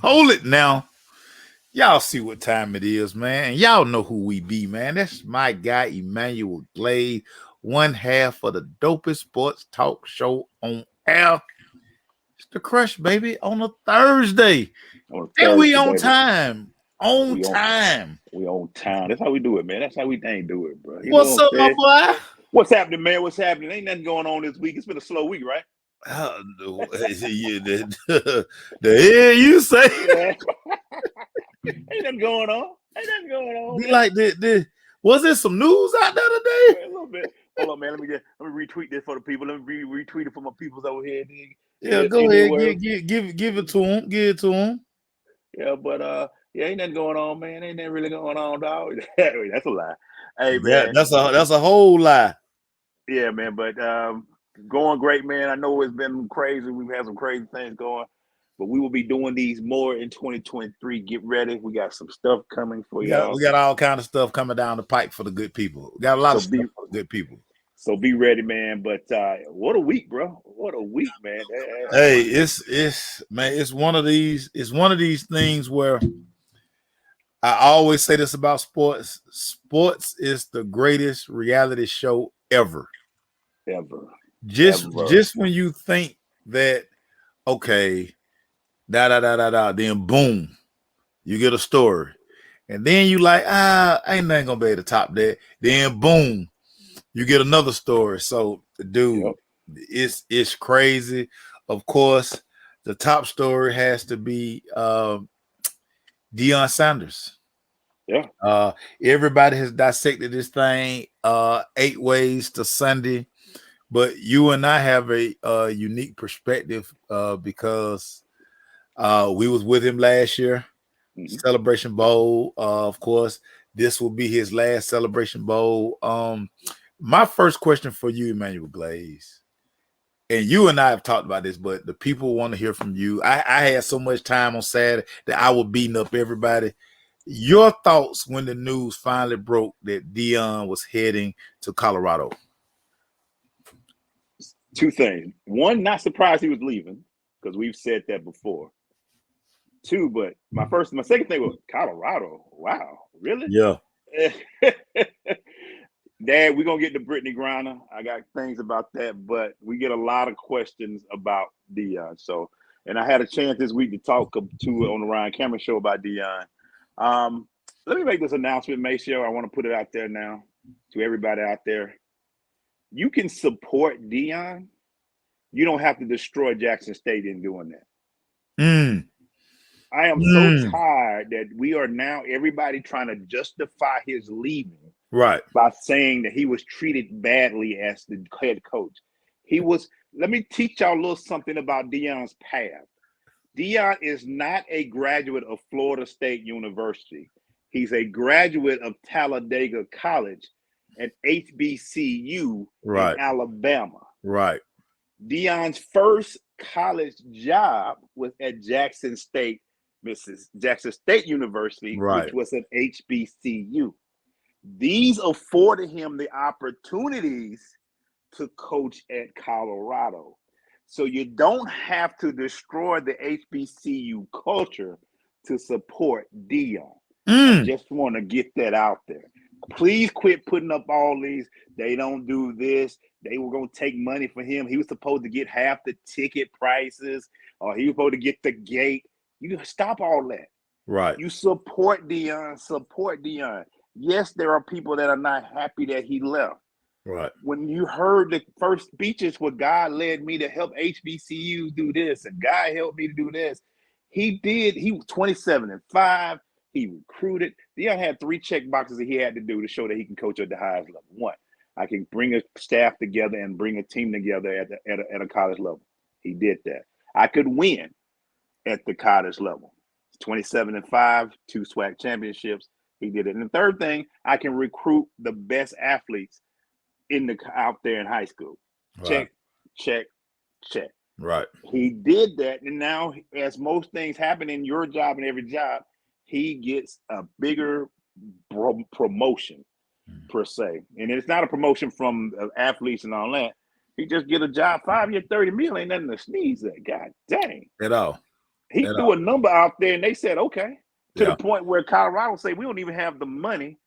Hold it now. Y'all see what time it is, man. Y'all know who we be, man. That's my guy, Emmanuel Glade, one half of the dopest sports talk show on air. It's the Crush, baby, on a Thursday. On And we Thursday, on baby. time. On We on time. we on time. That's how we do it, man. That's how we ain't do it, bro. You know What's what I'm up, my saying? boy? What's happening, man? What's happening? Ain't nothing going on this week. It's been a slow week, right? The hell you say? Yeah. Ain't nothing going on. Ain't nothing going on, Be man. like, was there some news out there today? Wait a little bit. Hold on, man. Let me retweet this for the people. Let me retweet it for my peoples over here Yeah, go in the ahead, world. give it to him, give it to him. Yeah, but yeah, ain't nothing going on, man. Ain't nothing really going on, dog. Wait, that's a lie. Hey, Yeah, man. that's a whole lie. Yeah, man. But going great, man. I know it's been crazy. We've had some crazy things going, but we will be doing these more in 2023. Get ready. We got some stuff coming for y'all. We got all kind of stuff coming down the pipe for the good people. We got a lot So of stuff be for the good people. so be ready, man. But what a week, bro. What a week, man. Hey, it's man, it's one of these things where I always say this about sports. Sports is the greatest reality show ever. Ever. Ever. Just when you think that, okay, then boom, you get a story. And then you like, ain't nothing gonna be able to top that. Then boom, you get another story. So, dude, Yep. it's crazy. Of course, the top story has to be Deion Sanders. Yeah. Everybody has dissected this thing 8 ways to Sunday, but you and I have a unique perspective because we was with him last year, Mm-hmm. Celebration Bowl. Of course, this will be his last Celebration Bowl. My first question for you, Emmanuel Glaze, and you and I have talked about this, but the people want to hear from you. I had so much time on Saturday that I was beating up everybody. Your thoughts when the news finally broke that Deion was heading to Colorado? Two things. One, not surprised he was leaving because we've said that before. Two, but my second thing was Colorado. Wow, really? Yeah. Dad, we're gonna get to Brittany Griner. I got things about that, but we get a lot of questions about Deion. So, and I had a chance this week to talk to on the Ryan Cameron show about Deion. Um, Let me make this announcement, Maceo. I want to put it out there now to everybody out there. You can support Deion. You don't have to destroy Jackson State in doing that. Mm. I am so Mm. tired that we are now everybody trying to justify his leaving Right. by saying that he was treated badly as the head coach. He was, let me teach y'all a little something about Deion's path. Deion is not a graduate of Florida State University. He's a graduate of Talladega College and HBCU in Right. Alabama. Right. Deion's first college job was at Jackson State, Jackson State University, Right. which was an HBCU. These afforded him the opportunities to coach at Colorado. So you don't have to destroy the HBCU culture to support Deion. I Mm. just want to get that out there. Please quit putting up all these. They don't do this. They were going to take money for him. He was supposed to get half the ticket prices, or he was supposed to get the gate. You stop all that. Right. You support Deion. Support Deion. Yes, there are people that are not happy that he left. Right. When you heard the first speeches where God led me to help HBCUs do this and God helped me to do this, he did. He was 27-5. He recruited. Deion had 3 check boxes that he had to do to show that he can coach at the highest level. One, I can bring a staff together and bring a team together at a college level. He did that. I could win at the college level. 27-5, 2 SWAC championships. He did it. And the third thing, I can recruit the best athletes out there in high school. Right. Check, check, check. Right. He did that, and now, as most things happen in your job and every job, he gets a bigger promotion per se, and it's not a promotion from athletes and all that. He just get a job, 5 year, 30 million, ain't nothing to sneeze at. God dang. At all. He threw a number out there, and they said okay. To the point where Colorado say we don't even have the money,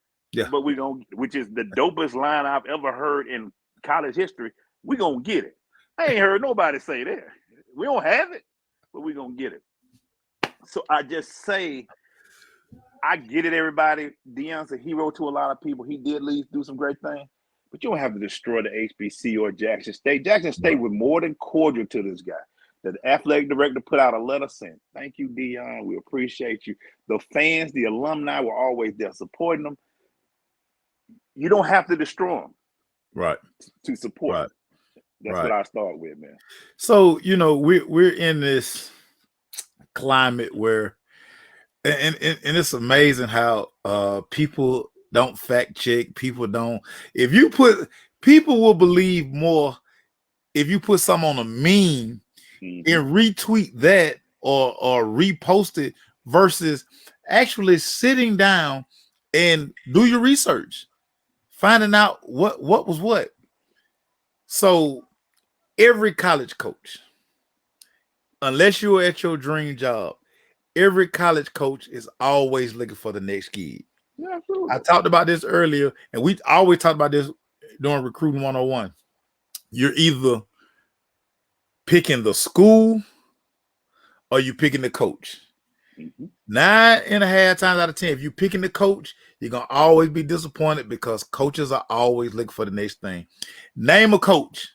but we gonna, which is the dopest line I've ever heard in college history. We gonna get it. I ain't heard nobody say that. We don't have it, but we gonna get it. So I just say, I get it, everybody. Deion's a hero to a lot of people. He did do some great things, but you don't have to destroy the HBC or Jackson State. Jackson State was more than cordial to this guy. The athletic director put out a letter saying, "Thank you, Deion. We appreciate you." The fans, the alumni were always there supporting them. You don't have to destroy them, right, to support them. That's what I start with, man. So we're in this climate where, and it's amazing how people don't fact check. People don't. People will believe more if you put something on a meme and retweet that or repost it versus actually sitting down and do your research, finding out what was what. So every college coach, unless you're at your dream job, every college coach is always looking for the next gig. Yeah, absolutely. I talked about this earlier, and we always talk about this during Recruiting 101. You're either picking the school or you picking the coach. 9.5 times out of 10, if you're picking the coach, you're going to always be disappointed because coaches are always looking for the next thing. Name a coach.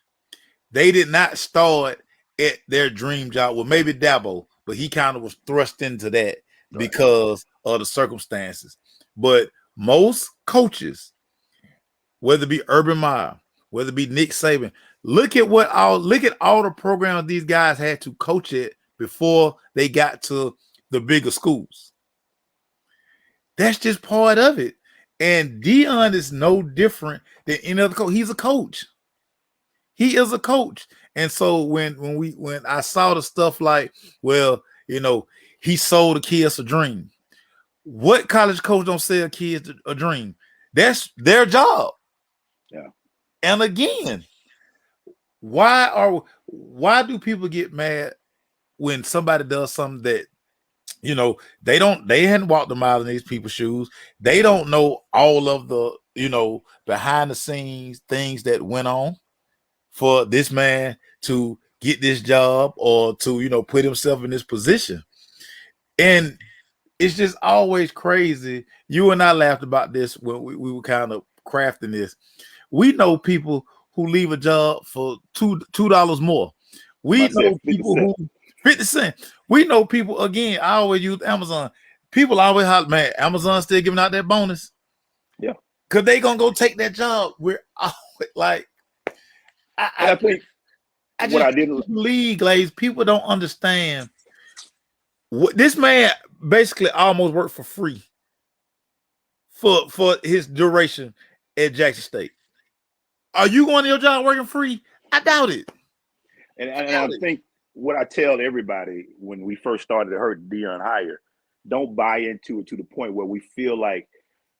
They did not start at their dream job. Well, maybe Dabo, but he kind of was thrust into that because of the circumstances. But most coaches, whether it be Urban Meyer, whether it be Nick Saban, look at all the programs these guys had to coach at before they got to the bigger schools. That's just part of it. And Deion is no different than any other coach. He's a coach. He is a coach. And so when I saw the stuff like, well, he sold the kids a dream. What college coach don't sell kids a dream? That's their job. Yeah. And again, why do people get mad when somebody does something that they hadn't walked a mile in these people's shoes? They don't know all of the behind the scenes things that went on for this man to get this job or to put himself in this position. And it's just always crazy. You and I laughed about this when we were kind of crafting this. We know people who leave a job for $2 more. We know people who 50 cents. We know people, again, I always use Amazon. People always holler, man, Amazon still giving out that bonus. Yeah. Because they going to go take that job. We're always like, I just believe, Glaze, people don't understand. This man basically almost worked for free for his duration at Jackson State. Are you going to your job working free? I doubt it. And I think what I tell everybody when we first started to hurt Deion hire, don't buy into it to the point where we feel like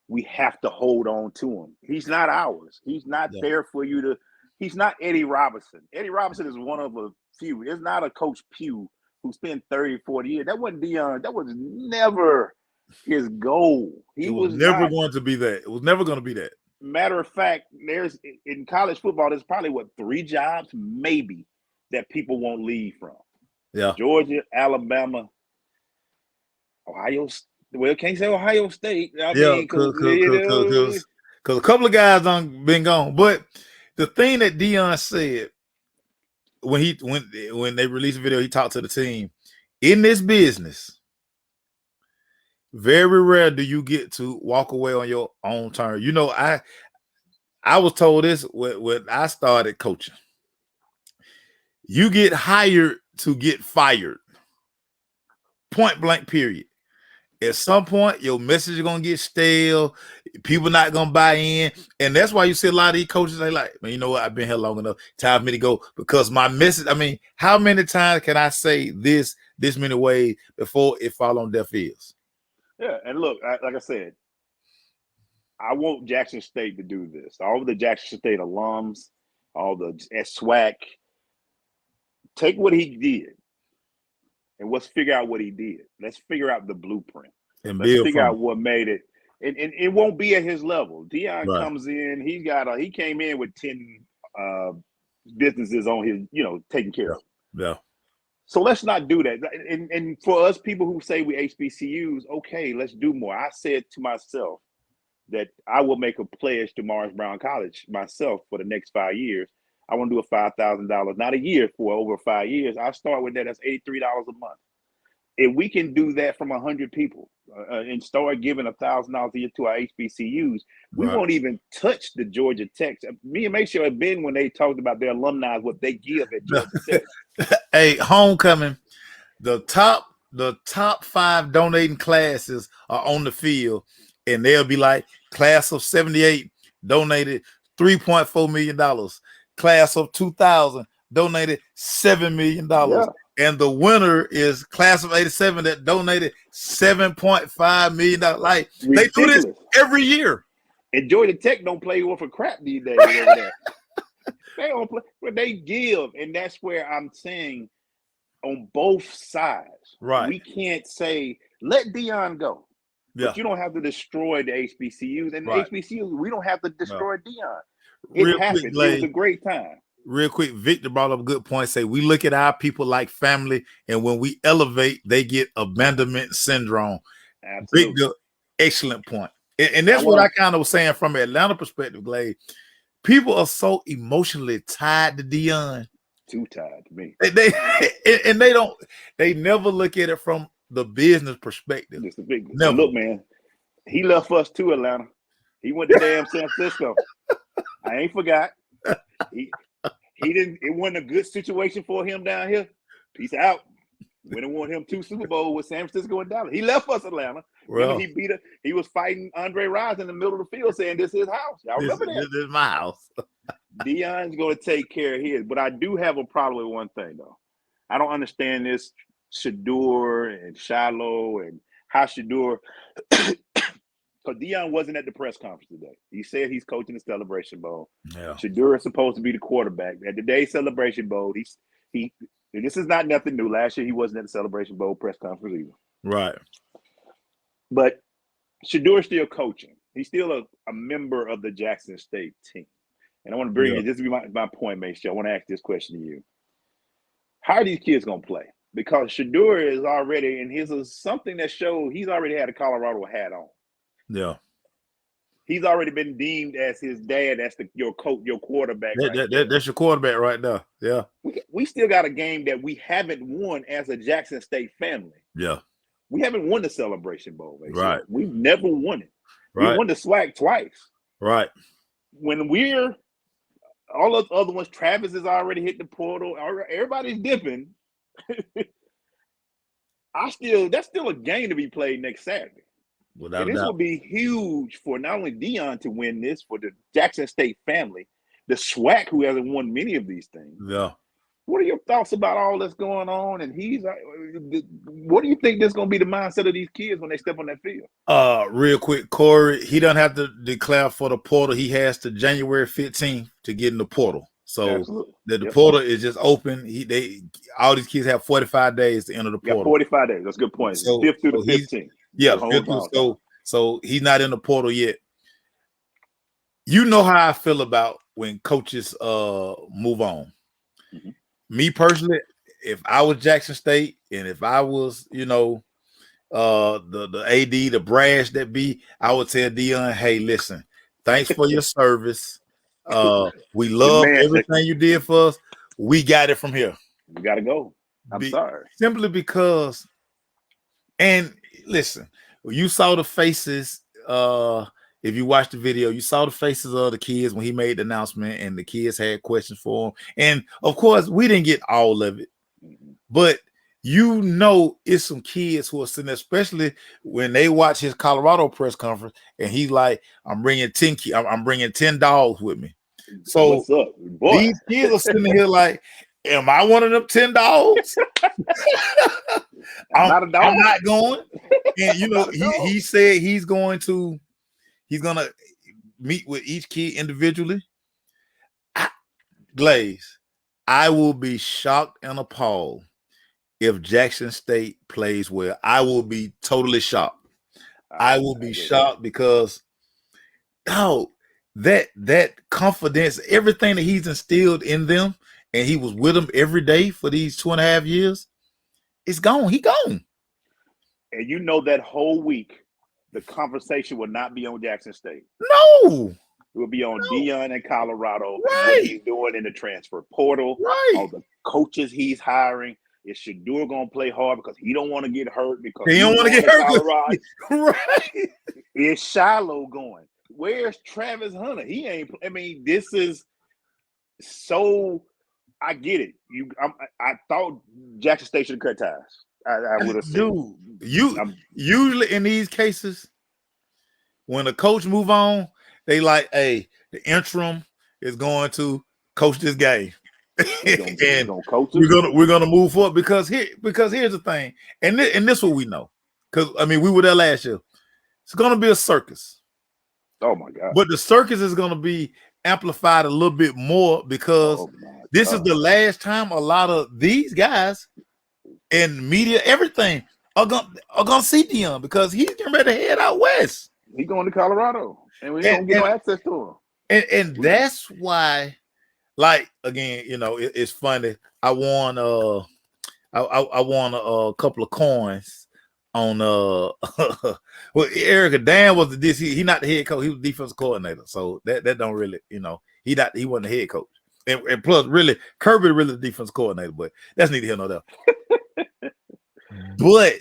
we have to hold on to him. He's not ours. He's not there for you to. He's not Eddie Robinson. Eddie Robinson is one of a few. It's not a Coach Pugh who spent 30, 40 years. That wasn't Deion. That was never his goal. He was never going to be that. It was never going to be that. Matter of fact, there's in college football, there's probably 3 jobs maybe that people won't leave from. Yeah. Georgia, Alabama, Ohio. Well, can't say Ohio State. I mean, mean, because a couple of guys done been gone. But the thing that Deion said when they released the video, he talked to the team. In this business, very rare do you get to walk away on your own terms. I was told this when I started coaching. You get hired to get fired. Point blank, period. At some point, your message is going to get stale. People not going to buy in. And that's why you see a lot of these coaches, they like, man, you know what? I've been here long enough. Time for me to go. Because my message, I mean, how many times can I say this many ways before it fall on deaf ears? Yeah, and look, like I said, I want Jackson State to do this. All of the Jackson State alums, all the SWAC, take what he did and let's figure out what he did. Let's figure out the blueprint. And Let's build figure from out what made it. And it won't be at his level. Deion Right. comes in. He came in with 10 businesses on his, taken care of. Yeah. So let's not do that. And for us people who say we HBCUs, okay, let's do more. I said to myself that I will make a pledge to Morris Brown College myself for the next 5 years. I want to do a $5,000, not a year, for over 5 years. I start with that. That's $83 a month. If we can do that from 100 people and start giving $1,000 a year to our HBCUs, we won't even touch the Georgia Tech. Me and Maceo have been when they talked about their alumni, what they give at Georgia Tech. Hey, homecoming, the top 5 donating classes are on the field, and they'll be like, class of 78 donated $3.4 million. Class of 2000 donated $7 million. Yeah. And the winner is class of 87 that donated $7.5 million. Like, ridiculous. They do this every year. And Georgia Tech don't play for crap these days over there. They don't play, but they give, and that's where I'm saying on both sides. Right. We can't say let Deion go. Yeah. But you don't have to destroy the HBCUs. And Right. the HBCUs, we don't have to destroy Deion. It happened. It was a great time. Real quick, Victor brought up a good point. Say we look at our people like family, and when we elevate, they get abandonment syndrome. Absolutely. Victor, excellent point. And that's what I kind of was saying from an Atlanta perspective, Glade. People are so emotionally tied to Deion. Too tied to me. They never look at it from the business perspective. It's a big never. Look, man, he left us to Atlanta. He went to damn San Francisco. I ain't forgot. He didn't. It wasn't a good situation for him down here. Peace out. We didn't want him 2 Super Bowls with San Francisco and Dallas. He left us Atlanta. Well, he was fighting Andre Rison in the middle of the field, saying this is his house. Y'all remember that? This is my house. Deion's going to take care of his, but I do have a problem with one thing though. I don't understand this Shedeur and Shiloh and how Shedeur. Because Deion wasn't at the press conference today. He said he's coaching the Celebration Bowl. Yeah. Shedeur is supposed to be the quarterback. At today's Celebration Bowl, he this is not nothing new. Last year, he wasn't at the Celebration Bowl press conference either. Right. But Shedeur's still coaching. He's still a member of the Jackson State team. And I want to bring it, this will be my point, Mace. I want to ask this question to you. How are these kids going to play? Because Shedeur is already, and his is something that shows he's already had a Colorado hat on. Yeah. He's already been deemed as his dad. That's your coach, your quarterback. That's your quarterback right now. Yeah. We still got a game that we haven't won as a Jackson State family. Yeah. We haven't won the Celebration Bowl. Right. We've never won it. Right. We won the SWAC twice. Right. When we're all those other ones, Travis has already hit the portal. Everybody's dipping. That's still a game to be played next Saturday. Without and this will be huge for not only Deion to win this, for the Jackson State family, the SWAC, who hasn't won many of these things. Yeah. What are your thoughts about all that's going on? And what do you think that's going to be the mindset of these kids when they step on that field? Real quick, Corey, he doesn't have to declare for the portal. He has to January 15th to get in the portal. So the portal is just open. All these kids have 45 days to enter the portal. 45 days. That's a good point. So, 5th through the 15th. Yeah. So he's not in the portal yet. You know how I feel about when coaches move on. Mm-hmm. Me personally, if I was Jackson State and if I was, the AD, the brash that be, I would tell Deion, hey, listen, thanks for your service. We love everything you did for us. We got it from here. You got to go. I'm sorry. Simply because, and listen, you saw the faces. If you watched the video, you saw the faces of the kids when he made the announcement, and the kids had questions for him. And of course, we didn't get all of it, but it's some kids who are sitting there, especially when they watch his Colorado press conference, and he's like, "I'm bringing 10 I'm bringing 10 dogs with me." So what's up, boy? These kids are sitting here like, "Am I one of them 10 dogs?" I'm not going. And he said he's gonna meet with each kid individually. Glaze, I will be shocked and appalled if Jackson State plays well. I will be totally shocked. I will be shocked because that confidence, everything that he's instilled in them, and he was with them every day for these 2.5 years, it's gone. He gone. And you know that whole week, the conversation will not be on Jackson State. No. It will be on Deion in Colorado, right. What he's doing in the transfer portal, right. all the coaches he's hiring. Is Shedeur gonna play hard because he don't want to get hurt because he don't want to get hurt? Colorado? Right. Is Shiloh going? Where's Travis Hunter? He ain't. I mean, this is so. I get it. I thought Jackson State should cut ties. I would have said. Dude, usually in these cases, when a coach move on, they like, hey, the interim is going to coach this game. And we're gonna move forward because here's the thing, and this what we know, because I mean we were there last year. It's gonna be a circus. Oh my God! But the circus is gonna be amplified a little bit more because this is the last time a lot of these guys and media, everything are gonna see Deion because he's getting ready to head out west. He's going to Colorado, and we don't get no access to him. And that's why. Like again, it's funny. I won I won a couple of coins on well, Erica Dan was he not the head coach, he was defensive coordinator. So that don't really, he wasn't the head coach. And plus really Kirby really the defensive coordinator, but that's neither here nor there. But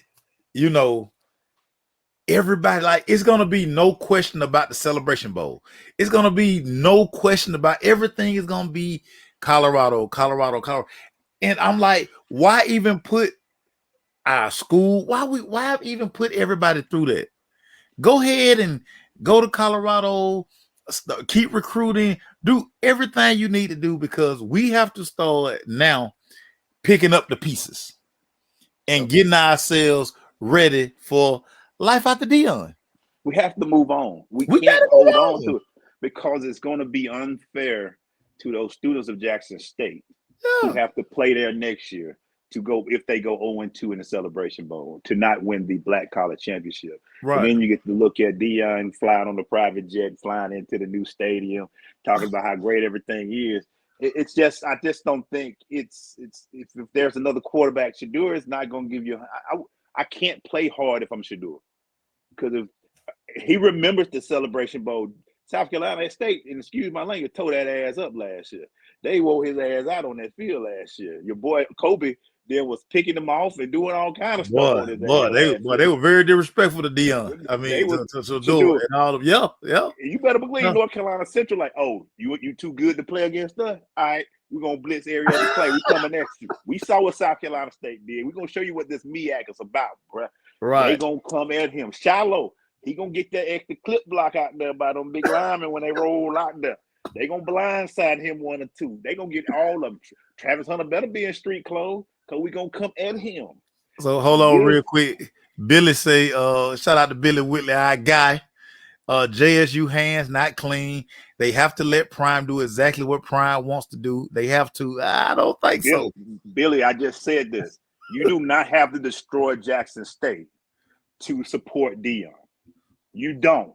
everybody, like, it's gonna be no question about the Celebration Bowl. It's gonna be no question about everything. Is gonna be Colorado. And I'm like, why even put our school? Why even put everybody through that? Go ahead and go to Colorado. Keep recruiting. Do everything you need to do because we have to start now picking up the pieces and getting ourselves ready for life after Deion. We have to move on. We can't hold on to it because it's going to be unfair to those students of Jackson State who have to play there next year to go, if they go 0-2 in the Celebration Bowl, to not win the Black College Championship. Right. And then you get to look at Deion flying on the private jet, flying into the new stadium, talking about how great everything is. It's just, I just don't think it's if there's another quarterback, Shedeur is not going to give you. I can't play hard if I'm Shedeur. Because if he remembers the Celebration Bowl, South Carolina State, and excuse my language, tore that ass up last year. They wore his ass out on that field last year. Your boy Kobe then was picking them off and doing all kind of stuff on his ass. They were very disrespectful to Deion. I mean, to do it and all of yeah. You better believe North Carolina Central, like, oh, you too good to play against us? All right, we're gonna blitz every other play. We coming at you. We saw what South Carolina State did. We're gonna show you what this MEAC is about, bro. Right. They gonna come at him. Shiloh, he gonna get that extra clip block out there by them big linemen when they roll out there. They gonna blindside him 1 or 2. They gonna get all of them. Travis Hunter better be in street clothes because we gonna come at him. So hold on real quick. Billy say, shout out to Billy Whitley, our guy. JSU hands not clean. They have to let Prime do exactly what Prime wants to do. They have to. I don't think so. Billy, I just said this. You do not have to destroy Jackson State to support Deion. You don't.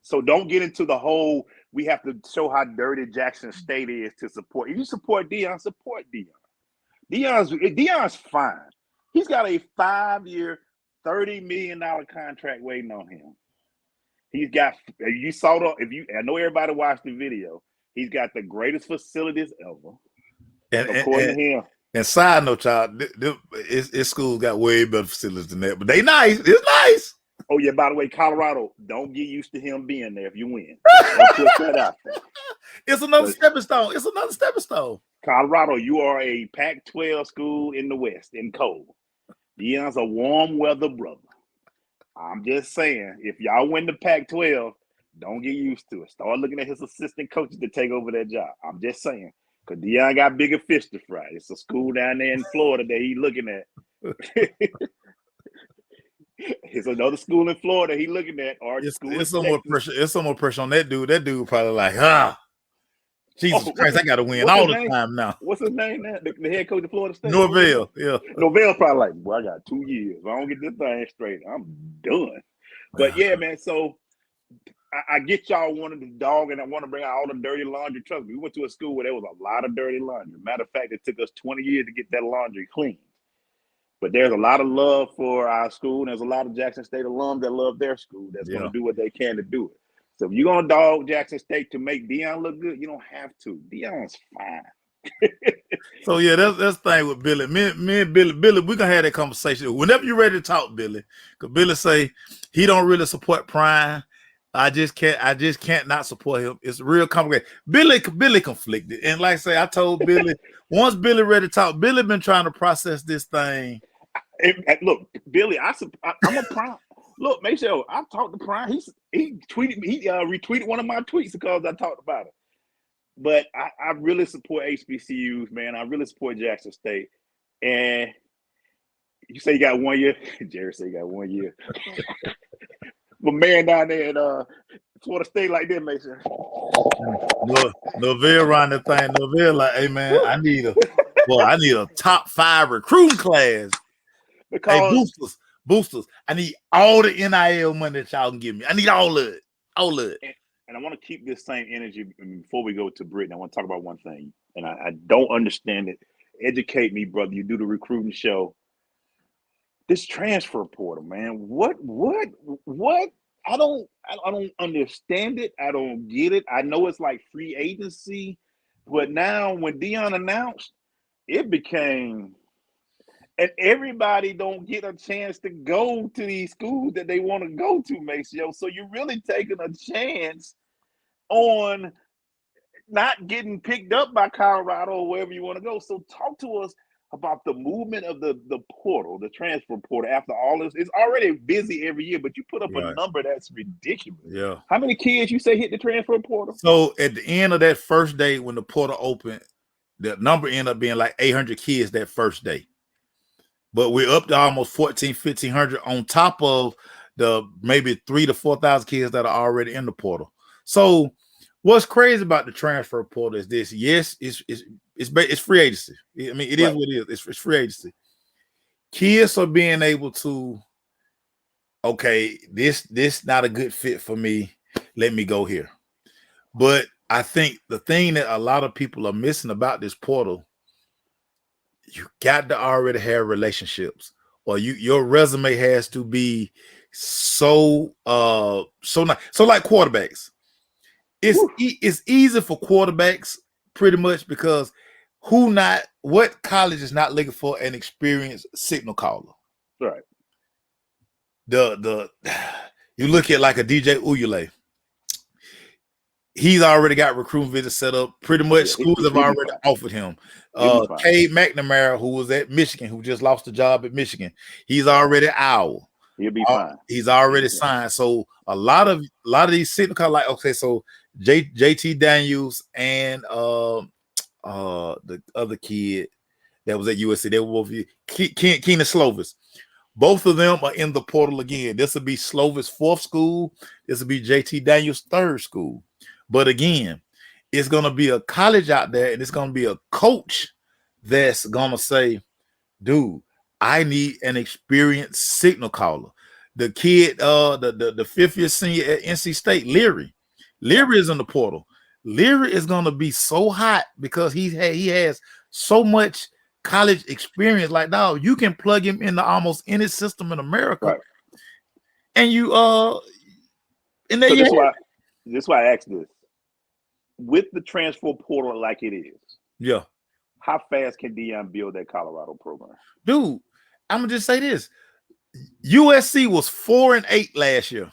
So don't get into the whole, we have to show how dirty Jackson State is to support. If you support Deion, support Deion. Deion's fine. He's got a 5-year, $30 million contract waiting on him. He's got, you saw I know everybody watched the video. He's got the greatest facilities ever. According to him. And side note, child, his school got way better facilities than that, but they nice. It's nice. Oh yeah. By the way, Colorado, don't get used to him being there if you win. Don't put that out there. It's another stepping stone. Colorado, you are a Pac-12 school in the West, in cold. Deion's a warm weather brother. I'm just saying, if y'all win the Pac-12, don't get used to it. Start looking at his assistant coaches to take over that job. I'm just saying. Because Deion got bigger fish to fry. It's a school down there in Florida that he's looking at. It's another school in Florida he's looking at. It's some more pressure. It's some more pressure on that dude. That dude probably like, Jesus Christ, I got to win all the time now. What's his name now? The head coach of Florida State? Norvell, yeah. Norvell's probably like, boy, I got 2 years. If I don't get this thing straight, I'm done. But yeah, man, so I get y'all wanted to dog and I want to bring out all the dirty laundry. Trust me, we went to a school where there was a lot of dirty laundry. Matter of fact, it took us 20 years to get that laundry clean. But there's a lot of love for our school, and there's a lot of Jackson State alums that love their school that's going to do what they can to do it. So if you're going to dog Jackson State to make Deion look good, you don't have to. Deion's fine. So yeah, that's the thing with Billy. Me and Billy, we're gonna have that conversation. Whenever you're ready to talk, Billy, because Billy say he don't really support Prime. I just can't not support him. It's real complicated. Billy conflicted. And like I say, I told Billy, once Billy ready to talk, Billy been trying to process this thing. Look, Billy, I'm a Prime. Look, make sure I talked to Prime. He tweeted me, he retweeted one of my tweets because I talked about it. But I really support HBCUs, man. I really support Jackson State. And you say you got 1 year. Jerry said you got 1 year. But man down there in Florida State like that, make sure. Norvell around the thing. Norvell like, hey man, I need a top 5 recruiting class. Because hey, boosters. I need all the NIL money that y'all can give me. I need all of it. And I want to keep this same energy before we go to Brittany. I want to talk about one thing, and I don't understand it. Educate me, brother. You do the recruiting show. This transfer portal, man. What? I don't understand it. I don't get it. I know it's like free agency, but now when Deion announced, it became, and everybody don't get a chance to go to these schools that they want to go to, Maceo. So you're really taking a chance on not getting picked up by Colorado or wherever you want to go. So talk to us about the movement of the portal, the transfer portal after all this. It's already busy every year, but you put up a number that's ridiculous. Yeah. How many kids you say hit the transfer portal? So at the end of that first day when the portal opened, the number ended up being like 800 kids that first day. But we're up to almost 1,500 on top of the maybe 3,000 to 4,000 kids that are already in the portal. So what's crazy about the transfer portal is this. Yes, it's free agency. I mean, it is what it is. It's free agency. Kids are being able to, okay, this not a good fit for me. Let me go here. But I think the thing that a lot of people are missing about this portal, you got to already have relationships, or your resume has to be so nice. So like quarterbacks. It's easy for quarterbacks pretty much because what college is not looking for an experienced signal caller. Right. You look at like a DJ Uyule. He's already got recruiting visits set up. Pretty much schools have already offered him. Cade McNamara, who was at Michigan, who just lost the job at Michigan, he's already out. He'll be fine. He's already signed. So a lot of these signal callers, like, okay, so JT Daniels and the other kid that was at USC, they were both Keenan Slovis. Both of them are in the portal again. This will be Slovis' 4th school. This will be JT Daniels' 3rd school. But again, it's going to be a college out there, and it's going to be a coach that's going to say, dude, I need an experienced signal caller. The kid, the 5th-year senior at NC State, Leary is in the portal. Leary is going to be so hot because he has so much college experience. Like, now you can plug him into almost any system in America, right. And you and then so this is why I asked this. With the transfer portal like it is, yeah, how fast can Deion build that Colorado program? Dude, I'm gonna just say this: USC was 4-8 last year.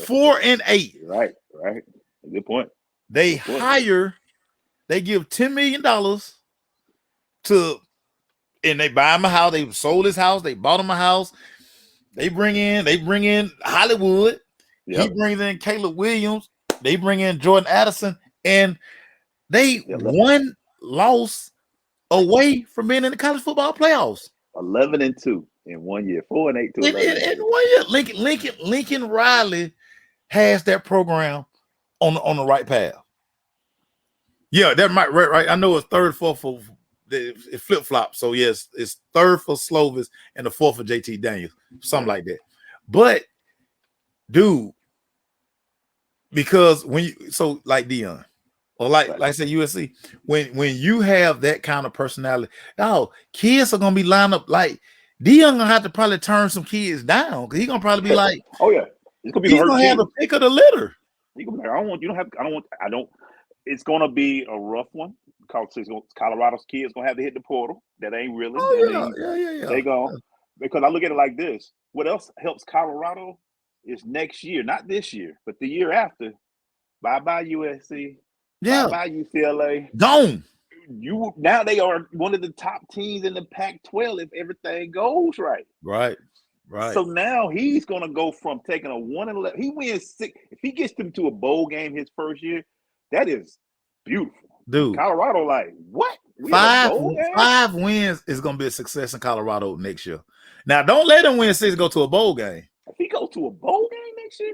4-8. Right. Good point. They give $10 million and they buy him a house. They sold his house. They bought him a house. They bring in Hollywood. Yep. He brings in Caleb Williams. They bring in Jordan Addison, and they one loss away from being in the college football playoffs. 11-2 in 1 year. 4-8 to 11. In 1 year, Lincoln Riley has that program on the right path. Yeah, that might right. I know it's third, fourth for it flip flop. So yes, it's third for Slovis and the fourth for JT Daniels, something like that. But dude, because when you like Dion or like I said USC, when you have that kind of personality, kids are gonna be lined up like Dion gonna have to probably turn some kids down because he's gonna probably be like, oh yeah, it's gonna be he's gonna have the pick of the litter. He gonna be like, it's gonna be a rough one because Colorado's kids gonna have to hit the portal. That ain't really. Yeah. They go because I look at it like this. What else helps Colorado is next year, not this year, but the year after. Bye USC. Yeah. Bye UCLA. Gone. Now they are one of the top teams in the Pac-12 if everything goes right. Right. So now he's gonna go from taking a 1-11. He wins 6. If he gets them to a bowl game his first year, that is beautiful. Dude. Colorado, like, what? 5 wins is gonna be a success in Colorado next year. Now, don't let them win 6 go to a bowl game. If he goes to a bowl game next year,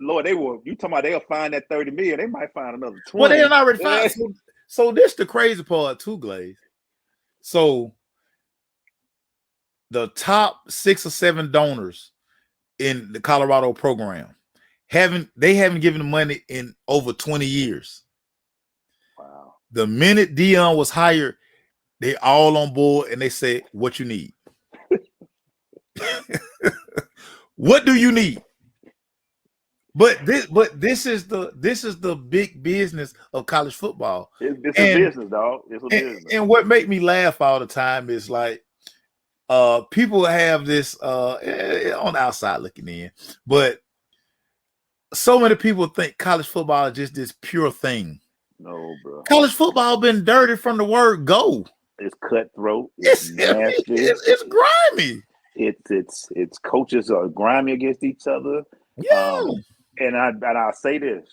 Lord, you talking about they'll find that 30 million, they might find another 20. Well, they're already found. So this the crazy part too, Glaze. So the top 6 or 7 donors in the Colorado program haven't given the money in over 20 years. Wow. The minute Dion was hired, they all on board and they said, what you need? What do you need? But this is the big business of college football. It's a business, dog. It's a business. And what make me laugh all the time is like people have this on the outside looking in, but so many people think college football is just this pure thing. No, bro. College football been dirty from the word go. It's cutthroat. It's nasty. It's grimy. It's coaches are grimy against each other. Yeah. And I'll say this,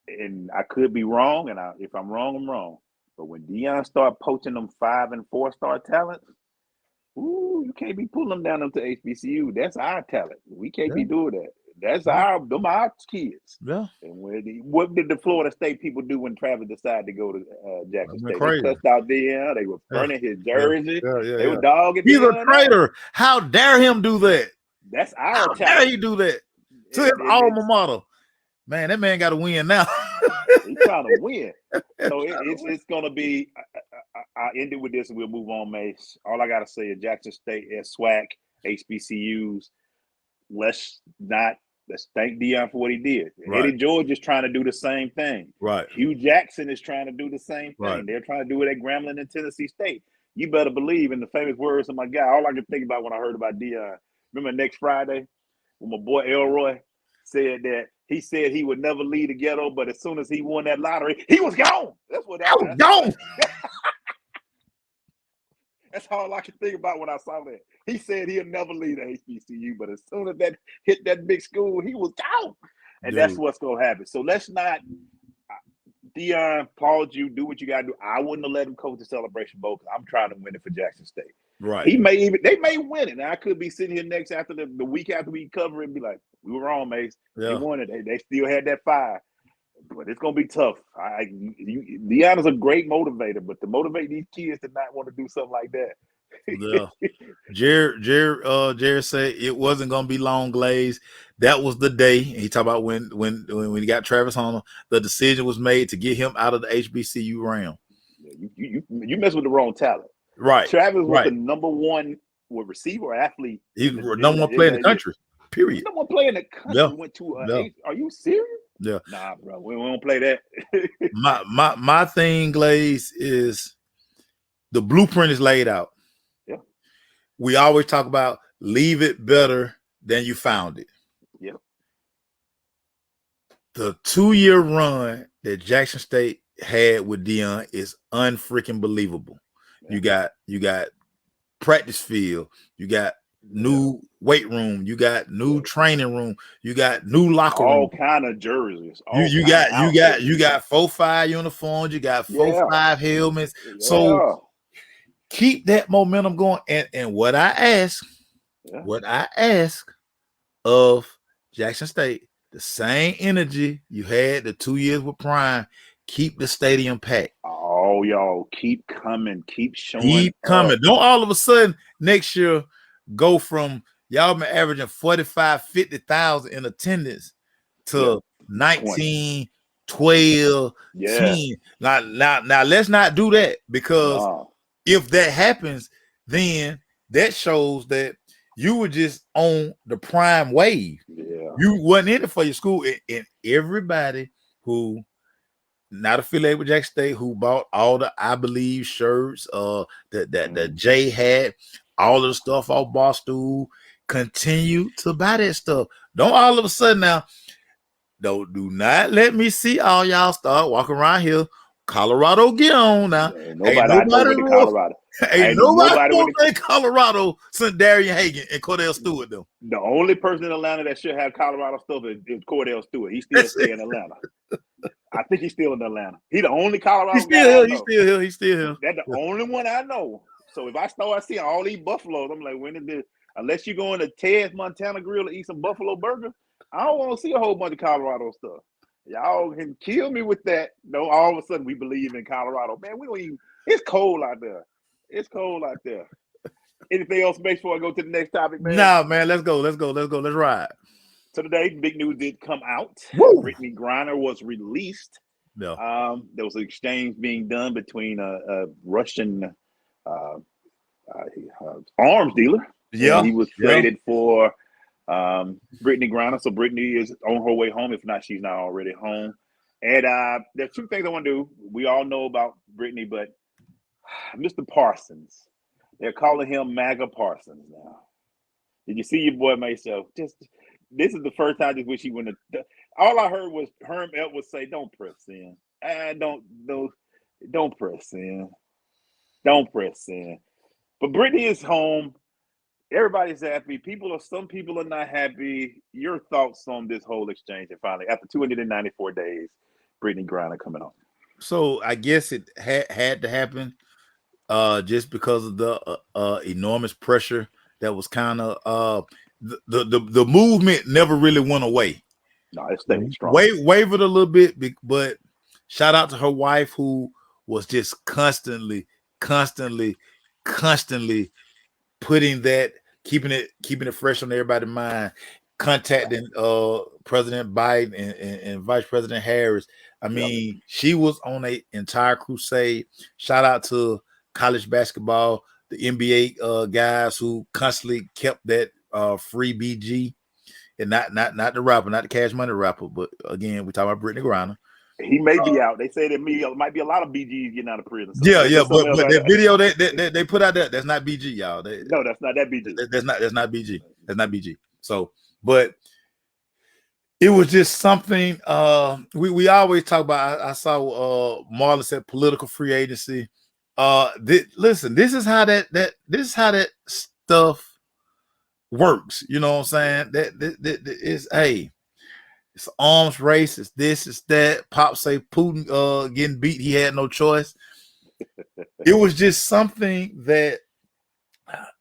and I could be wrong, and if I'm wrong, I'm wrong. But when Dion start poaching them 5- and 4-star talents, you can't be pulling them down into HBCU. That's our talent. We can't be doing that. That's our kids. Yeah. And what did the Florida State people do when Travis decided to go to Jackson State? Crazy. They cussed out Dion. They were burning his jersey. They were dogging. He's a traitor. How dare him do that? That's our How talent. dare he do that to his alma mater? Man, that man got to win now. He's trying to win. So it's going to be. I ended with this, and we'll move on, Mace. All I got to say is Jackson State, SWAC, HBCUs. Let's thank Dion for what he did. Right. Eddie George is trying to do the same thing. Right. Hugh Jackson is trying to do the same thing. Right. They're trying to do it at Grambling and Tennessee State. You better believe in the famous words of my guy. All I can think about when I heard about Dion. Remember next Friday when my boy Elroy said that he said he would never leave the ghetto, but as soon as he won that lottery, he was gone. That's what that was. Gone. That's all I can think about when I saw that. He said he'll never leave the HBCU, but as soon as that hit that big school, he was gone. And that's what's going to happen. So let's not, Dion, applaud you, do what you got to do. I wouldn't have let him coach the Celebration Bowl because I'm trying to win it for Jackson State. Right. They may win it. Now, I could be sitting here next after the week after we cover it and be like, we were wrong, Mace. Yeah. They won it. They still had that fire. But it's going to be tough. Dion is a great motivator, but to motivate these kids to not want to do something like that. Yeah. Jared said it wasn't going to be long, Glaze. That was the day. He talked about when he got Travis Hunter, the decision was made to get him out of the HBCU realm. You mess with the wrong talent. Right. Travis was the number one receiver or athlete. He's the number one player in the country. Period. Number one player in the country. Yeah. Went to are you serious? Yeah. Nah, bro. We don't play that. my thing, Glaze, is the blueprint is laid out. Yeah. We always talk about leave it better than you found it. Yeah. The 2-year run that Jackson State had with Dion is unfreaking believable. Yeah. You got practice field, you got new weight room, you got new training room, you got new locker room, all kind of jerseys. You got 4-5 uniforms, you got 4-5 helmets. Yeah. So keep that momentum going. And what I ask of Jackson State, the same energy you had the 2 years with Prime, keep the stadium packed. Oh, y'all keep coming, keep showing Keep coming. up. Don't all of a sudden next year go from y'all been averaging 45, 50,000 in attendance to 19, 12, 10. Now let's not do that, because if that happens, then that shows that you were just on the prime wave. Yeah. You wasn't in it for your school, and everybody who not affiliated with Jackson State, who bought all the I Believe shirts, that Jay had, all of the stuff off Barstool, continue to buy that stuff. Don't all of a sudden now, do not let me see all y'all start walking around here. Colorado, get on now. Ain't nobody went to Colorado. Ain't nobody went to Colorado since Darian Hagan and Cordell Stewart, though. The only person in Atlanta that should have Colorado stuff is Cordell Stewart. He's still staying in Atlanta. I think he's still in Atlanta. He's the only Colorado He's still here. He's still here. That's the only one I know. So if I start seeing all these buffaloes, I'm like, when is this? Unless you go into Ted's Montana Grill to eat some buffalo burger, I don't want to see a whole bunch of Colorado stuff. Y'all can kill me with that. No, all of a sudden we believe in Colorado. Man, we don't even. It's cold out there. It's cold out there. Anything else before I go to the next topic, man? Nah, man. Let's go. Let's ride. So today, big news did come out. Brittney Griner was released. Yeah. There was an exchange being done between a Russian arms dealer. Yeah. And he was traded for Brittney Griner. So Brittney is on her way home. If not, she's not already home. And there's two things I want to do. We all know about Brittney, but Mr. Parsons, they're calling him MAGA Parsons now. Did you see your boy myself? This is the first time I just wish he wouldn't have. All I heard was Herm Edwards say, "Don't press in. Don't press in. Don't press in." But Brittney is home. Everybody's happy. Some people are not happy. Your thoughts on this whole exchange? And finally, after 294 days, Brittney Griner coming on. So I guess it had to happen, just because of the enormous pressure that was kind of the movement never really went away. No, it stayed strong. Wavered a little bit, but shout out to her wife, who was just constantly putting that, keeping it fresh on everybody's mind, contacting President Biden and Vice President Harris. I mean, she was on an entire crusade. Shout out to college basketball, the NBA guys who constantly kept that free BG, and not the rapper, not the Cash Money rapper, but again, we're talking about Brittney Griner. He may be out. They say there might be a lot of BGs getting out of prison. So but that video they put out there, that's not BG, y'all. No, that's not that BG. That's not BG. That's not BG. So, but it was just something. We always talk about. I saw Marlon said political free agency. Listen, this is how that stuff works. You know what I'm saying? That is it's arms race. It's this. It's that. Pop say Putin getting beat. He had no choice. It was just something that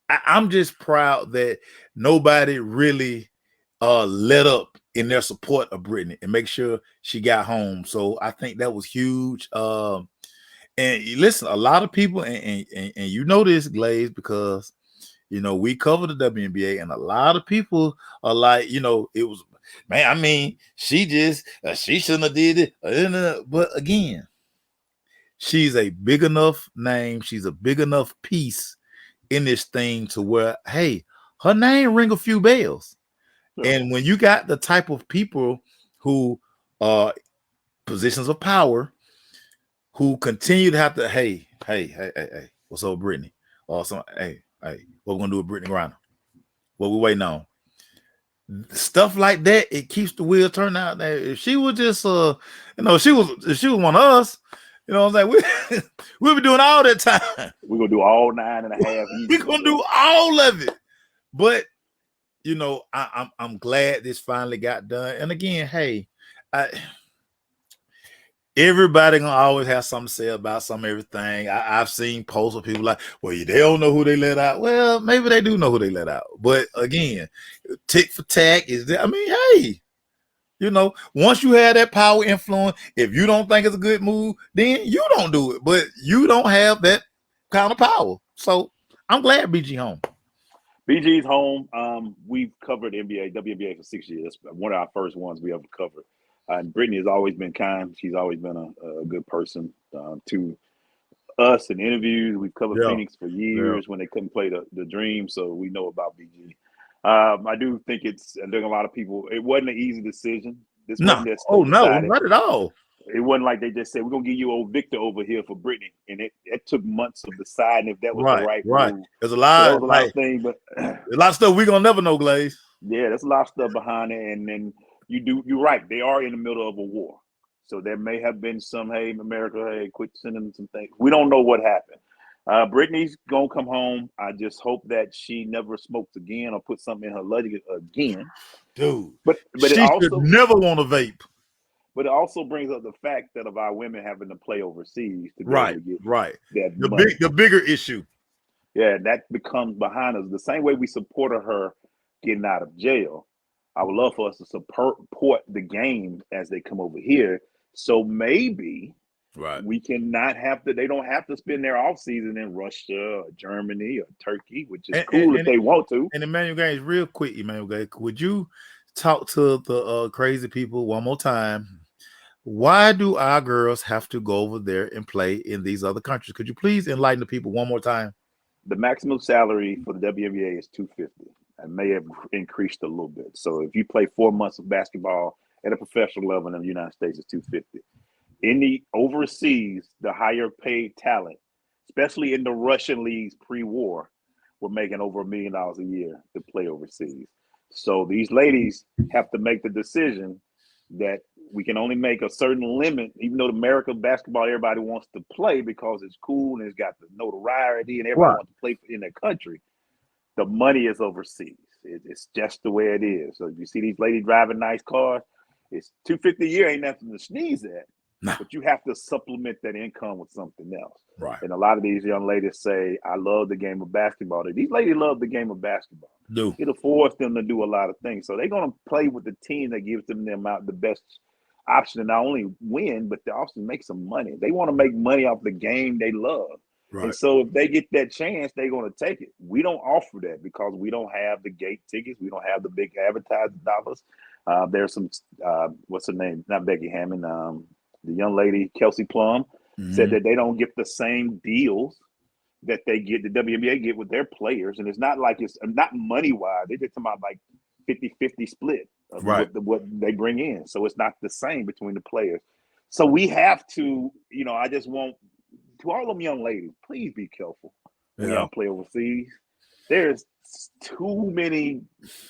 I'm just proud that nobody really let up in their support of Brittney and make sure she got home. So I think that was huge. And listen, a lot of people, and you know this, Glaze, because we cover the WNBA, and a lot of people are like, it was, man, I mean, she shouldn't have did it. But again, she's a big enough name. She's a big enough piece in this thing to where, hey, her name ring a few bells. Yeah. And when you got the type of people who are positions of power, who continue to have to, hey, what's up, Brittney? Or some, hey, what we gonna do with Brittney Griner? What we waiting on? Stuff like that, it keeps the wheel turning out there. If she was just if she was one of us, what I'm saying, we'll be doing all that time. We're gonna do all 9.5. We're gonna do all of it. But I'm glad this finally got done. And again, hey, everybody gonna always have something to say about everything. I've seen posts of people like, well, they don't know who they let out. Well, maybe they do know who they let out. But again, tick for tack is there. I mean, hey, You know, once you have that power influence, if you don't think it's a good move, then you don't do it. But you don't have that kind of power. So I'm glad BG home. BG's home. We've covered NBA, WNBA for 6 years. That's one of our first ones we ever covered. And Brittany has always been kind. She's always been a good person to us in interviews. We've covered Phoenix for years when they couldn't play the Dream, so we know about BG. I do think there's a lot of people. It wasn't an easy decision. This wasn't that stuff decided. Not at all. It wasn't like they just said, we're going to give you old Victor over here for Brittany. And it took months of deciding if that was the right move. There's a lot, a lot of things, but a lot of stuff we're going to never know, Glaze. Yeah, there's a lot of stuff behind it. And then you're right. They are in the middle of a war. So there may have been some, hey, America, hey, quit sending some things. We don't know what happened. Brittany's going to come home. I just hope that she never smokes again or put something in her luggage again. Dude, but she should never want to vape. But it also brings up the fact that of our women having to play overseas to be able to get that the bigger issue. Yeah, that becomes behind us. The same way we supported her getting out of jail, I would love for us to support the game as they come over here. So maybe we cannot have to. They don't have to spend their off season in Russia or Germany or Turkey, which is cool if they want to. And Emmanuel Gaines, real quick, Emmanuel Gaines, would you talk to the crazy people one more time? Why do our girls have to go over there and play in these other countries? Could you please enlighten the people one more time? The maximum salary for the WNBA is $250. It may have increased a little bit. So if you play 4 months of basketball at a professional level in the United States, it's $250. In the overseas, the higher paid talent, especially in the Russian leagues pre-war, were making over $1 million a year to play overseas. So these ladies have to make the decision that we can only make a certain limit, even though American basketball, everybody wants to play because it's cool and it's got the notoriety and everybody wants to play in their country. The money is overseas. It's just the way it is. So if you see these ladies driving nice cars, it's $250 a year, ain't nothing to sneeze at. No. But you have to supplement that income with something else. Right. And a lot of these young ladies say, I love the game of basketball. These ladies love the game of basketball. It'll force them to do a lot of things. So they're going to play with the team that gives them the best option to not only win, but to also make some money. They want to make money off the game they love. Right. And so if they get that chance, they're going to take it. We don't offer that because we don't have the gate tickets. We don't have the big advertising dollars. There's some, what's her name? Not Becky Hammond. The young lady, Kelsey Plum, said that they don't get the same deals that they get, the WNBA get with their players. And it's not like it's not money-wise. They're just talking about like 50-50 split of what they bring in. So it's not the same between the players. So we have to, I just want, to all them young ladies, please be careful when y'all play overseas. There's too many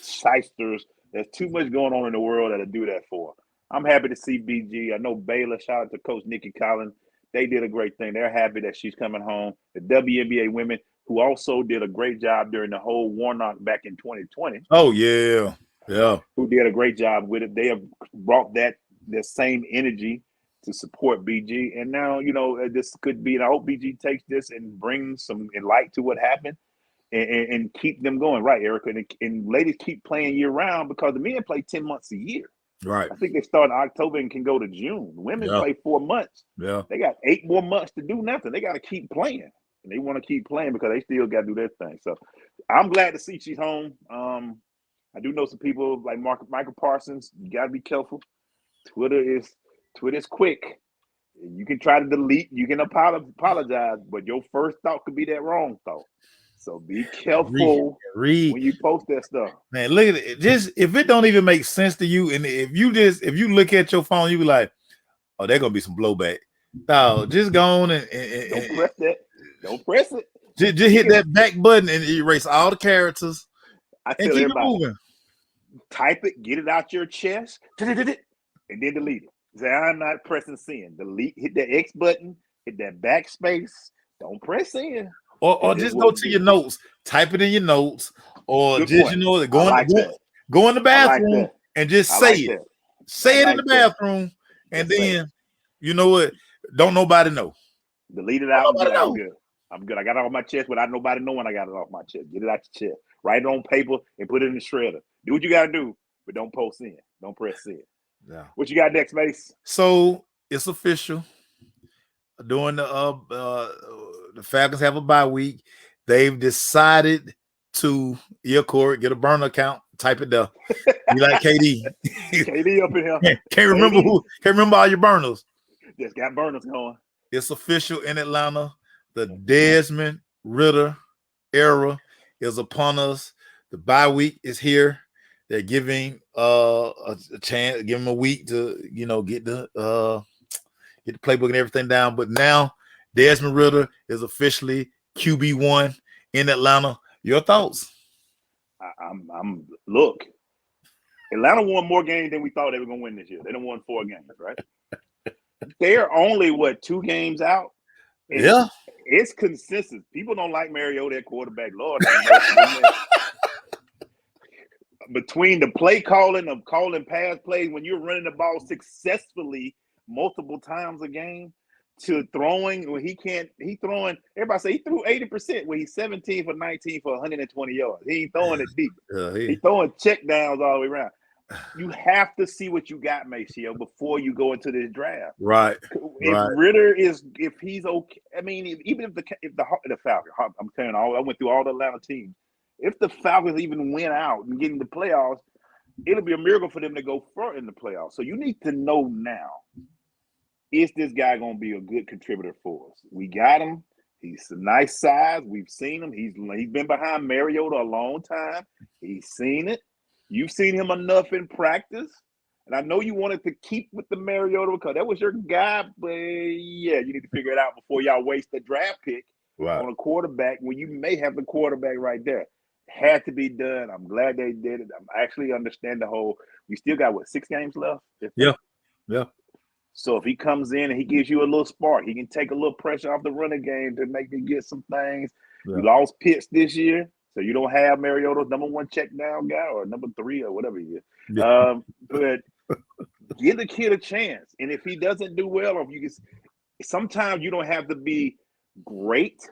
shysters. There's too much going on in the world that'll do that for. I'm happy to see BG. I know Baylor, shout out to Coach Nikki Collins. They did a great thing. They're happy that she's coming home. The WNBA women, who also did a great job during the whole Warnock back in 2020. Oh, yeah. Yeah. Who did a great job with it. They have brought that same energy to support BG. And now, this could be, and I hope BG takes this and brings some light to what happened and keep them going. Right, Erica? And ladies keep playing year round because the men play 10 months a year. Right. I think they start in October and can go to June. Women play 4 months. Yeah. They got 8 more months to do nothing. They got to keep playing. And they want to keep playing because they still got to do their thing. So I'm glad to see she's home. I do know some people like Michael Parsons. You got to be careful. Twitter is quick. You can try to delete. You can apologize. But your first thought could be that wrong thought. So be careful when you post that stuff. Man, look at it. Just if it don't even make sense to you, and if you look at your phone, you be like, "Oh, there's gonna be some blowback." No, just go on and don't press that. Don't press it. Just hit that back button and erase all the characters. I tell everybody, type it, get it out your chest, and then delete it. Say, I'm not pressing send. Delete. Hit that X button. Hit that backspace. Don't press send. Or just go to your notes, type it in your notes, or go in the bathroom and just say it. Say it in the bathroom, and then you know what? Don't nobody know. Delete it out. I'm good. I got it off my chest without nobody knowing I got it off my chest. Get it out your chest. Write it on paper and put it in the shredder. Do what you got to do, but don't post in. Don't press send. Yeah. What you got next, Mace? So it's official. During the Falcons have a bye week. They've decided to get a burner account. Type it there. You like KD? KD up in here. Can't remember all your burners. Just got burners going. It's official in Atlanta. The Desmond Ridder era is upon us. The bye week is here. They're giving a chance, give him a week to get the playbook and everything down. But now Desmond Ridder is officially QB1 in Atlanta. Your thoughts? Look. Atlanta won more games than we thought they were going to win this year. They done won 4 games, right? They're only 2 games out. Yeah, it's consensus. People don't like Mariota at quarterback. Lord, between the play calling of calling pass plays when you're running the ball successfully multiple times a game to throwing when he's throwing. Everybody say he threw 80% when he's 17 for 19 for 120 yards. He ain't throwing it deep. He's throwing check downs all the way around. You have to see what you got, Maceo, before you go into this draft. Right. If Ridder if he's okay, I mean, even if the Falcons, I'm saying I went through all the Atlanta teams. If the Falcons even win out and get in the playoffs, it'll be a miracle for them to go far in the playoffs. So you need to know now, is this guy going to be a good contributor for us? We got him. He's a nice size. We've seen him. He's been behind Mariota a long time. He's seen it. You've seen him enough in practice. And I know you wanted to keep with the Mariota because that was your guy. But, yeah, you need to figure it out before y'all waste the draft pick on a quarterback when you may have the quarterback right there. Had to be done. I'm glad they did it. I actually understand the whole – we still got, 6 games left? Yeah. So if he comes in and he gives you a little spark, he can take a little pressure off the running game to make you get some things. Yeah. You lost Pitts this year, so you don't have Mariota's number 1 check down guy or number 3 or whatever he is. Yeah. But give the kid a chance. And if he doesn't do well, or if you can, sometimes you don't have to be great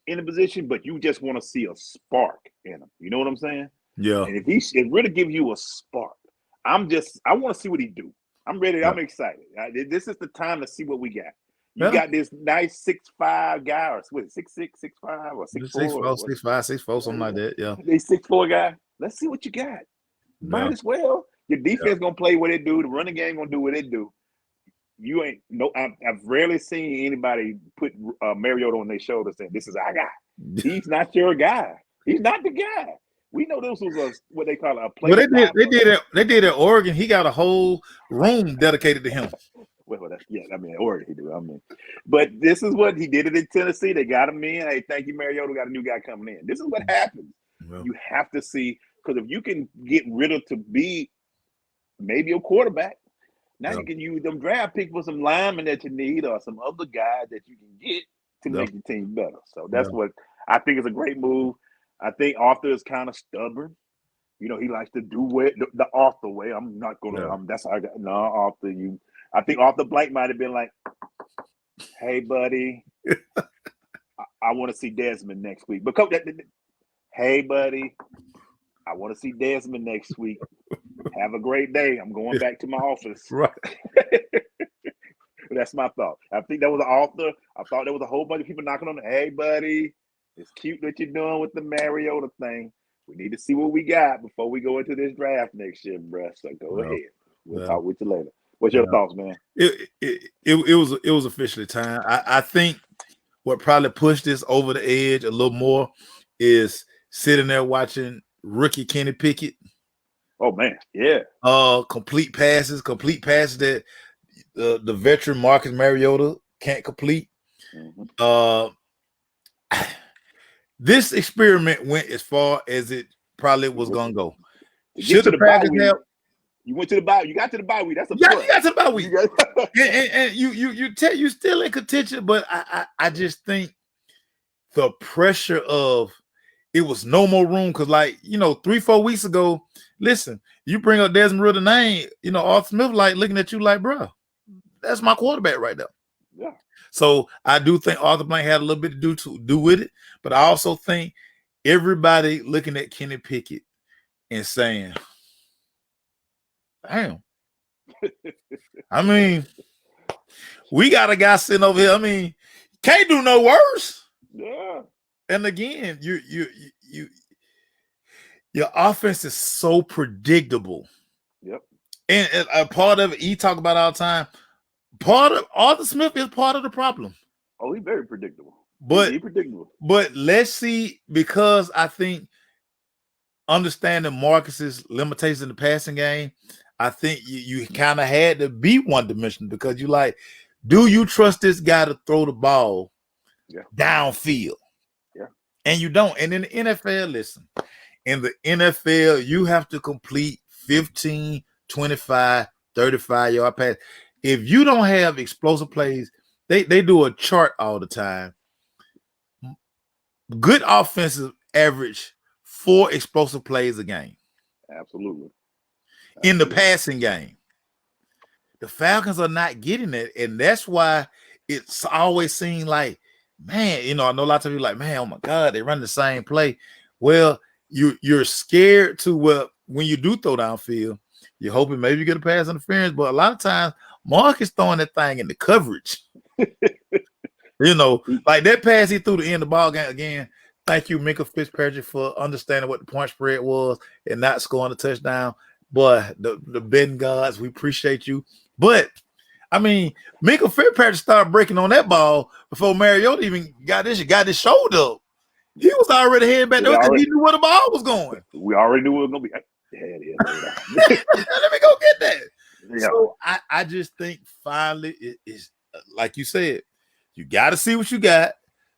in a position, but you just want to see a spark in him. You know what I'm saying? Yeah. And if he really give you a spark, I want to see what he do. I'm ready. Yeah. I'm excited. This is the time to see what we got. You got this nice 6'5" guy, or what, 6'6", 6'5", or 6'4", 6'5", 6'4", something like that. Yeah, they 6'4" guy. Let's see what you got. Might as well. Your defense gonna play what it do. The running game gonna do what it do. You ain't I've rarely seen anybody put Mariota on their shoulders saying, "This is our guy." He's not your guy. He's not the guy. We know this was what they call a play. Well, they did at Oregon. He got a whole room dedicated to him. Well, Oregon he do. But this is what he did it in Tennessee. They got him in. Hey, thank you, Mariota. Got a new guy coming in. This is what happens. Well, you have to see, because if you can get rid of to be maybe a quarterback, now you can use them draft picks for some linemen that you need or some other guys that you can get to make the team better. So that's what I think is a great move. I think Arthur is kind of stubborn. You know, he likes to do it the Arthur way. I'm not going to. That's how I got. No, Arthur, I think Arthur Blank might have been like, "Hey, buddy, I want to see Desmond next week." Because hey, buddy, I want to see Desmond next week. Have a great day. I'm going back to my office. Right. That's my thought. I think that was an author. I thought there was a whole bunch of people knocking on the, "Hey, buddy, it's cute that you're doing with the Mariota thing. We need to see what we got before we go into this draft next year, bruh. So go ahead. We'll talk with you later." What's your thoughts, man? It was officially time. I think what probably pushed this over the edge a little more is sitting there watching rookie Kenny Pickett. Oh man, yeah. Complete passes that the veteran Marcus Mariota can't complete. Mm-hmm. This experiment went as far as it probably was gonna go. Should the Packers have? You went to the bye. You got to the bye week. That's a you got to the bye week. and you still in contention, but I just think the pressure of it was no more room because, 3-4 weeks ago, listen, you bring up Desmond Ridder name, Arthur Smith looking at you like, bro, that's my quarterback right there. Yeah. So I do think Arthur Blank had a little bit to do with it, but I also think everybody looking at Kenny Pickett and saying, damn, I mean, we got a guy sitting over here. I mean, can't do no worse. Yeah. And again, your offense is so predictable. Yep. And a part of it, he talk about all the time. Part of Arthur Smith is part of the problem. Oh, he's very predictable. But he's predictable. But let's see, because I think understanding Marcus's limitations in the passing game, I think you kind of had to be one-dimensional, because you like, do you trust this guy to throw the ball downfield? Yeah. And you don't. And in the NFL, listen, in the NFL, you have to complete 15, 25, 35-yard pass. If you don't have explosive plays, they do a chart all the time. Good offensive average 4 explosive plays a game. Absolutely. In the passing game. The Falcons are not getting it, and that's why it's always seemed like, man, I know a lot of people like, man, oh my God, they run the same play. Well, you're scared to, when you do throw downfield, you're hoping maybe you get a pass interference, but a lot of times Mark is throwing that thing in the coverage. Like that pass he threw the end of the ball game again. Thank you, Minkah Fitzpatrick, for understanding what the point spread was and not scoring a touchdown. Boy, the betting gods, we appreciate you. But I mean, Minkah Fitzpatrick started breaking on that ball before Mariota even got his shoulder up. He was already heading back there because he knew where the ball was going. We already knew it was gonna be. Let me go get that. Yeah. So I just think finally it is, like you said, you got to see what you got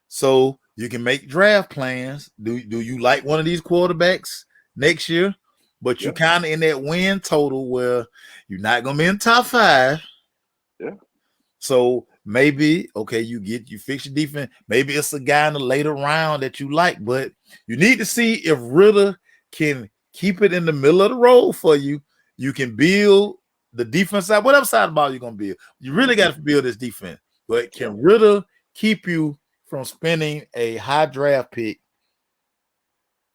so you can make draft plans. Do you like one of these quarterbacks next year? But you're kind of in that win total where you're not going to be in top 5. Yeah. So maybe, okay, you fix your defense. Maybe it's a guy in the later round that you like, but you need to see if Ritter can keep it in the middle of the road for you. You can build the defense side, whatever side of the ball you're going to build. You really got to build this defense. But can Ritter keep you from spending a high draft pick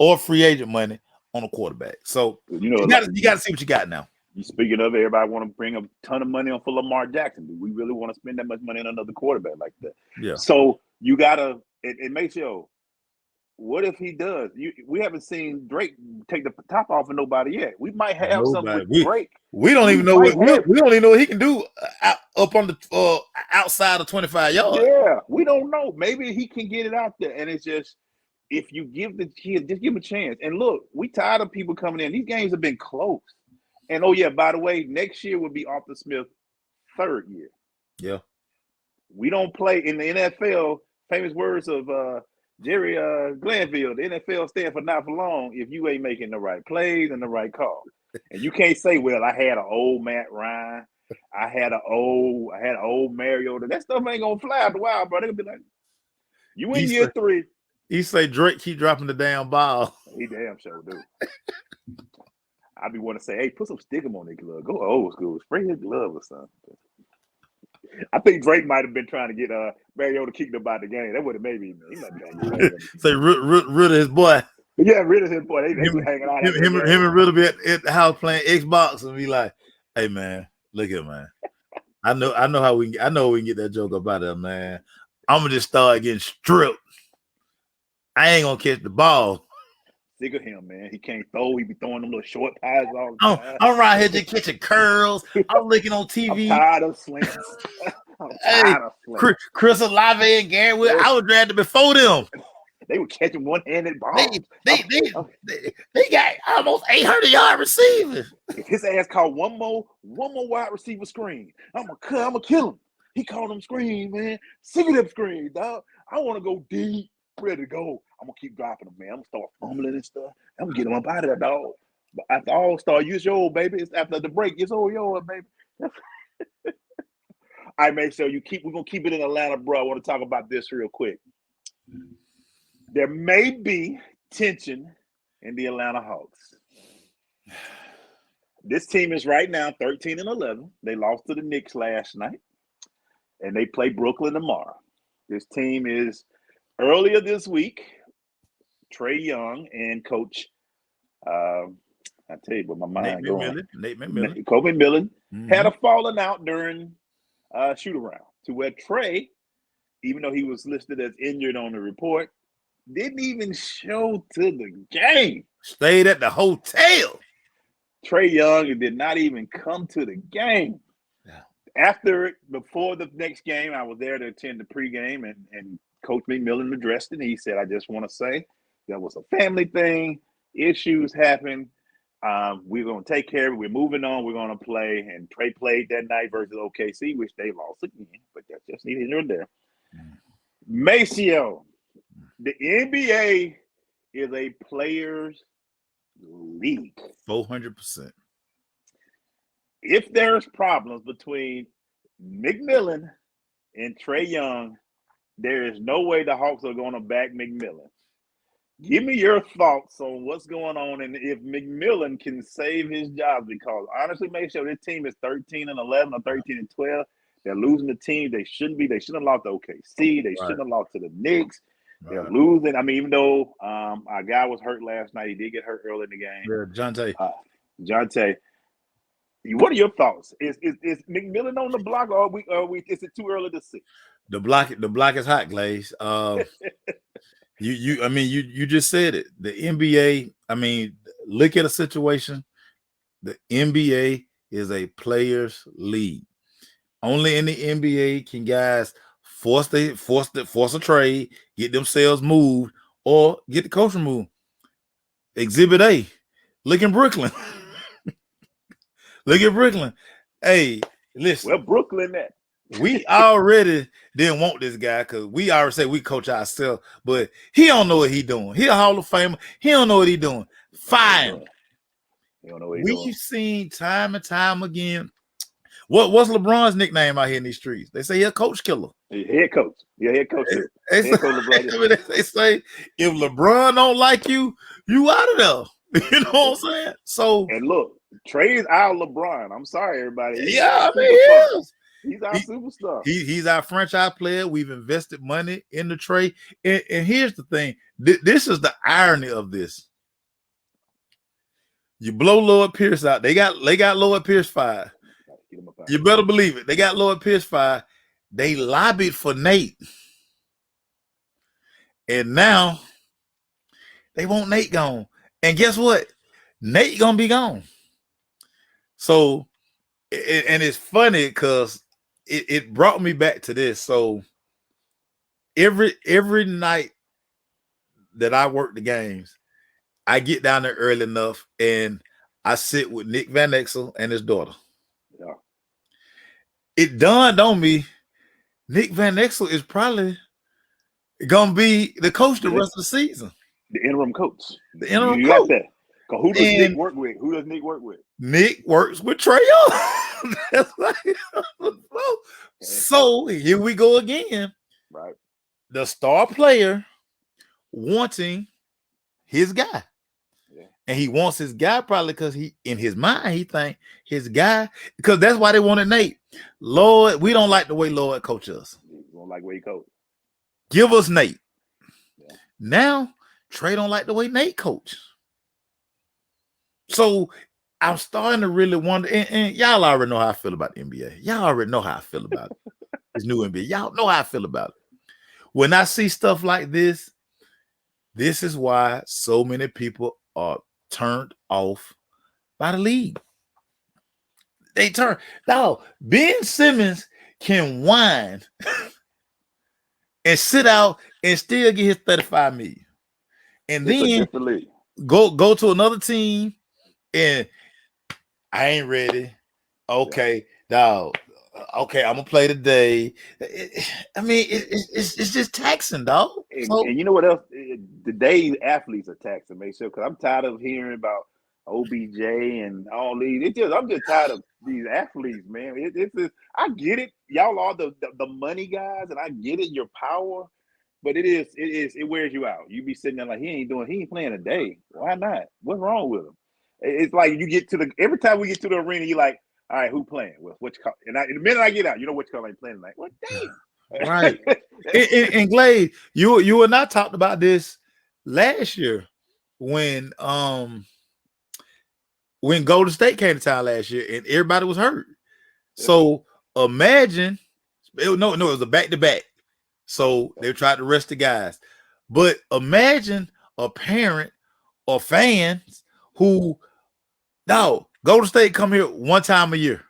or free agent money on a quarterback? So you got to see what you got now. Speaking of, everybody want to bring a ton of money on for Lamar Jackson. Do we really want to spend that much money on another quarterback like that? Yeah. So you gotta. It makes you. What if he does? We haven't seen Drake take the top off of nobody yet. We might have something with Drake. We don't even know we don't even know what he can do up on the outside of 25 yards. Yeah, we don't know. Maybe he can get it out there, and it's just, if you give the kid, just give him a chance. And look, we tired of people coming in. These games have been close. And oh yeah, by the way, next year will be Arthur Smith's 3rd year. Yeah. We don't play in the NFL. Famous words of Jerry Glanville, the NFL stands for not for long if you ain't making the right plays and the right call. And you can't say, well, I had an old Matt Ryan, I had an old Mariota. That stuff ain't gonna fly after a while, bro. They'll be like, you in year 3. He say Drake keep dropping the damn ball. He damn sure do. I be want to say, hey, put some stickum on their glove. Go old school. Spray his glove or something. I think Drake might have been trying to get Mariota kicked up out the game. That would have maybe he might be trying to get say rid of his boy. Yeah, rid of his boy. They be hanging out. Him and Ritter be at the house playing Xbox and be like, hey man, look here, man. I know how we can get that joke up out of there, man. I'm gonna just start getting stripped. I ain't gonna catch the ball. Sick of him, man. He can't throw. He be throwing them little short pies all the time. I'm right here just catching curls. I'm looking on TV. I'm tired of slants. Chris Olave and Gary Will, I was drafted before them. They were catching one-handed balls. They got almost 800-yard receivers. If his ass caught one more wide receiver screen, I'm gonna kill him. He called them screen, man. Sick of them screens, dog. I want to go deep, ready to go. I'm gonna keep dropping them, man. I'm gonna start fumbling and stuff. I'm gonna get them up out of there, dog. But after All-Star, use your baby. It's after the break. It's all yours, baby. I make sure we're gonna keep it in Atlanta, bro. I want to talk about this real quick. There may be tension in the Atlanta Hawks. This team is right now 13-11. They lost to the Knicks last night, and they play Brooklyn tomorrow. This team is earlier this week. Trae Young and Coach, I I tell you, but my Nate mind going. McMillan. Nate McMillan. Kobe Millen had Mhm. a falling out during shoot around to where Trey, even though he was listed as injured on the report, didn't even show to the game. Stayed at the hotel. Trae Young did not even come to the game. Yeah. Before the next game, I was there to attend the pregame, and Coach McMillan addressed it. And he said, "I just want to say that was a family thing. Issues happen. We're going to take care of it. We're moving on. We're going to play." And Trae played that night versus OKC, which they lost again, but that's just neither here nor there. Maceo, the NBA is a players' league. 400%. If there's problems between McMillan and Trae Young, there is no way the Hawks are going to back McMillan. Give me your thoughts on what's going on and if McMillan can save his job, because honestly, make sure this team is 13-11 or 13-12. They're losing the team they shouldn't be. They shouldn't have lost to OKC. They shouldn't have lost to the Knicks. They're losing. I mean, even though our guy was hurt last night, he did get hurt early in the game. Yeah, Jonte. What are your thoughts? Is McMillan on the block, or is it too early to see? The block is hot, Glaze. You just said it. The NBA, I mean, look at a situation. The NBA is a players' league. Only in the NBA can guys force a trade, get themselves moved, or get the coach removed. Exhibit A. Look in Brooklyn. Look at Brooklyn. Hey, listen. Well, Brooklyn that. We already didn't want this guy because we already say we coach ourselves, but he don't know what he doing. He a Hall of Famer. He don't know what he doing. Fine. He don't know what he doing. We've seen time and time again. What's LeBron's nickname out here in these streets? They say he's a coach killer. Head coach. Yeah, head coach. They say if LeBron don't like you, you out of there. You know what I'm saying? So and look, Trae is our LeBron. I'm sorry, everybody. He is. He's our superstar. He's our franchise player. We've invested money in the Trae. And here's the thing. This is the irony of this. You blow Lloyd Pierce out. They got Lloyd Pierce fired. You better believe it. They got Lloyd Pierce fired. They lobbied for Nate. And now they want Nate gone. And guess what? Nate gonna be gone. So, and it's funny because it brought me back to this. So every night that I work the games, I get down there early enough and I sit with Nick Van Exel and his daughter. Yeah. It dawned on me, Nick Van Exel is probably gonna be the coach the rest of the season. The interim coach. The interim you coach. Got that. Who does Nick work with? Who does Nick work with? Nick works with Trae Young. That's like, so here we go again. Right. The star player wanting his guy. Yeah. And he wants his guy probably because he, in his mind, he think his guy, because that's why they wanted Nate. Lord, we don't like the way Lord coaches us. We don't like the way he coach. Give us Nate. Yeah. Now, Trae don't like the way Nate coach. So I'm starting to really wonder, and y'all already know how I feel about the NBA. Y'all already know how I feel about this new NBA. Y'all know how I feel about it. When I see stuff like this, this is why so many people are turned off by the league. They turn. Now, Ben Simmons can whine and sit out and still get his $35 million. And then go to another team and I ain't ready. Okay, dog. Okay, I'm gonna play today. It's just taxing, dog. And you know what else? Today's athletes are taxing, make sure, because I'm tired of hearing about OBJ and all these. I'm just tired of these athletes, man. I get it. Y'all are the money guys, and I get it, your power. But it wears you out. You be sitting there like he ain't playing a day. Why not? What's wrong with him? It's like you get to every time we get to the arena, you're like, all right, who playing? Which color? And the minute I get out, you know which color ain't playing tonight. What damn? Right. and Glade, you and I talked about this last year when when Golden State came to town last year and everybody was hurt. So imagine, it was a back-to-back. So they tried to rest the guys. But imagine a parent or fans who, no, Golden State come here one time a year.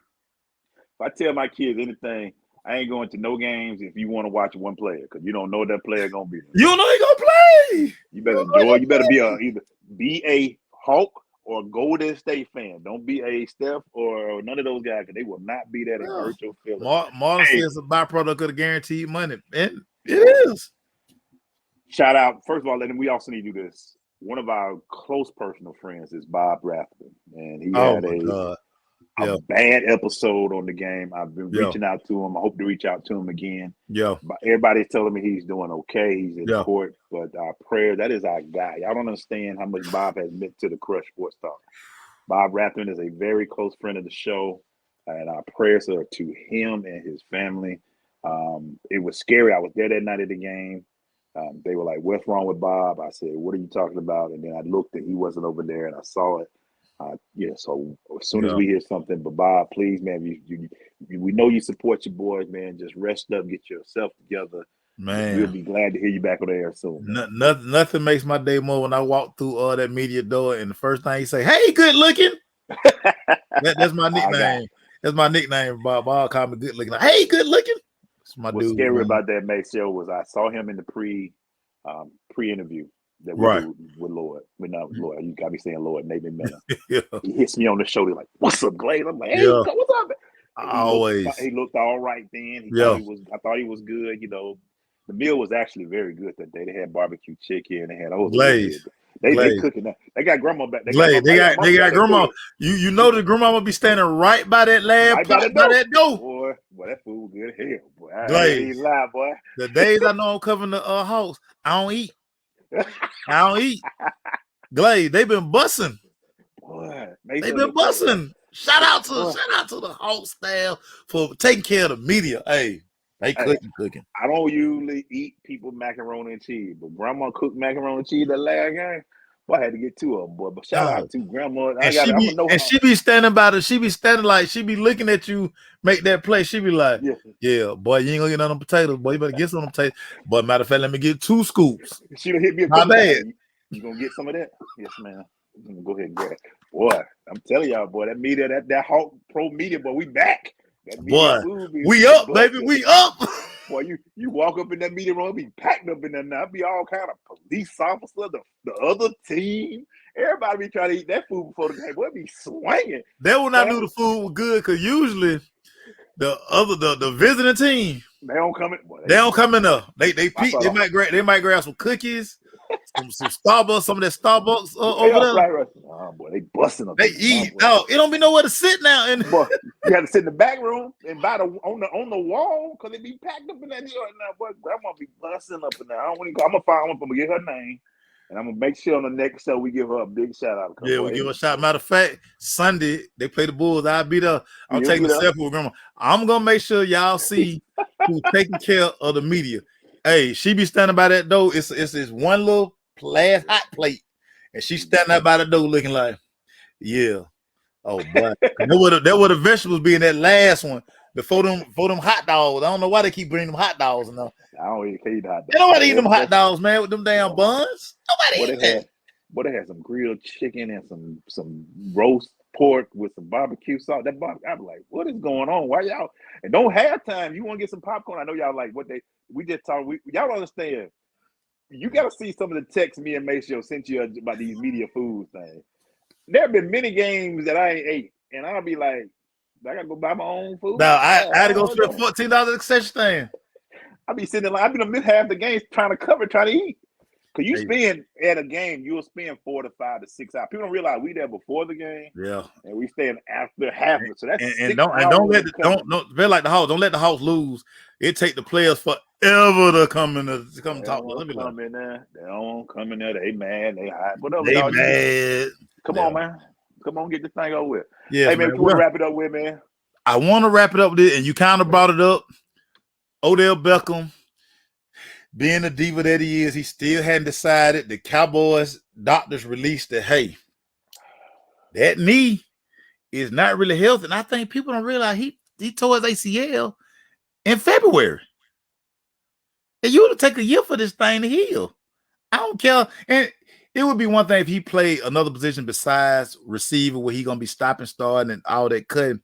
If I tell my kids anything, I ain't going to no games if you want to watch one player because you don't know that player gonna be there. You don't know he gonna play. You better enjoy. You better be either be a Hawk or Golden State fan. Don't be a Steph or none of those guys because they will not be there to hurt your feelings. Marlon says it's a byproduct of the guaranteed money, and it is. Shout out! First of all, we also need to do this. One of our close personal friends is Bob Rathbun, and he had a bad episode on the game. I've been reaching out to him. I hope to reach out to him again. Yeah. Everybody's telling me he's doing okay. He's in court, but our prayer, that is our guy. Y'all don't understand how much Bob has meant to the Crush Sports Talk. Bob Rathbun is a very close friend of the show, and our prayers are to him and his family. It was scary. I was there that night at the game. They were like, "What's wrong with Bob?" I said, "What are you talking about?" And then I looked and he wasn't over there, and I saw it. So as soon as we hear something, but Bob, please, man, we know you support your boys, man. Just rest up, get yourself together. Man, we'll be glad to hear you back on the air soon. Nothing makes my day more when I walk through that media door and the first thing he say, "Hey, good looking." That's my nickname. That's my nickname. Bob called me good looking. Like, "Hey, good looking." What's scary about that Maceo was I saw him in the pre-interview that we do with Lloyd. But not Lloyd. You got me saying Lloyd, Nathan Miller. He hits me on the shoulder like, "What's up, Glade?" I'm like, "Hey, what's up?" He looked all right then. I thought he was good. You know, the meal was actually very good that day. They had barbecue chicken. They had Glaze. They cooking that. They got grandma back. They got grandma. You know the grandma will be standing right by that lab, by that door. Boy, that food good as hell, boy. I ain't lie, boy. The days I know I'm covering the house, I don't eat. Glaze, they've been bussing. Boy, they've been bussing. Shout out to the whole staff for taking care of the media. Hey, they cooking. I don't usually eat people macaroni and cheese, but grandma cooked macaroni and cheese that last game. Well, I had to get two of them, boy. But shout out to grandma. She be standing by the. She be standing like she be looking at you make that play. She be like, "Yeah, boy, you ain't gonna get none of them potatoes, boy. You better get some of them potatoes." But matter of fact, let me get 2 scoops. She done hit me. My bad. You gonna get some of that? Yes, ma'am. I'm gonna go ahead and grab it. Boy, I'm telling y'all, boy, that media, that Hawk Pro media, boy, we back. Boy, we up, baby. We up. Boy, you walk up in that meeting room, be packed up in there now. Be all kind of police officer, the other team. Everybody be trying to eat that food before the game. Boy, be swinging. They will not knew the food was good because usually the visiting team they don't come in. Boy, they don't come in there. They peek. They might grab some cookies. Some Starbucks, some of that Starbucks over there. Oh boy, they busting up. They eat. No, it don't be nowhere to sit now. And boy, you have to sit in the back room and on the wall because they be packed up in that joint now. Boy, grandma be busting up in there. I'm gonna find one. I'm gonna get her name, and I'm gonna make sure on the next show we give her a big shout out. Yeah, we give her a shout. Matter of fact, Sunday they play the Bulls. I'll be there. I'm taking a selfie with grandma. I'm gonna make sure y'all see who's taking care of the media. Hey, she be standing by that door. It's this one little glass hot plate, and she's standing out by the door looking like, yeah. Oh boy, there were the vegetables be in that last one before them hot dogs. I don't know why they keep bringing them hot dogs now. I don't even eat hot dogs. Nobody eat them hot dogs, man, with them damn buns. Nobody eat that. But they had some grilled chicken and some roast pork with some barbecue sauce. I'm like, what is going on? Why y'all? And don't have time. You want to get some popcorn? I know y'all like what they. We just talk. Y'all don't understand. You got to see some of the texts me and Maceo sent you about these media food things. There have been many games that I ain't ate, and I'll be like, I got to go buy my own food. No, I had to go spend $14 at the concession stand. I be sitting there like I've been miss half the games trying to eat. Cause you spend at a game, you'll spend 4 to 5 to 6 hours. People don't realize we there before the game, and we staying after half of it. So that's don't feel like the house. Don't let the house lose. It take the players forever to come talk. Let me come in there. They don't come in there. They mad. They hot. Whatever. They mad. Come on, man. Come on, get this thing over with. Yeah, hey man, you want to wrap it up with, man? I want to wrap it up with it, and you kind of brought it up. Odell Beckham. Being the diva that he is, he still hadn't decided. The Cowboys doctors released that, hey, that knee is not really healthy. And I think people don't realize he tore his ACL in February. And you would take a year for this thing to heal. I don't care. And it would be one thing if he played another position besides receiver where he gonna be stopping, starting, and all that cutting.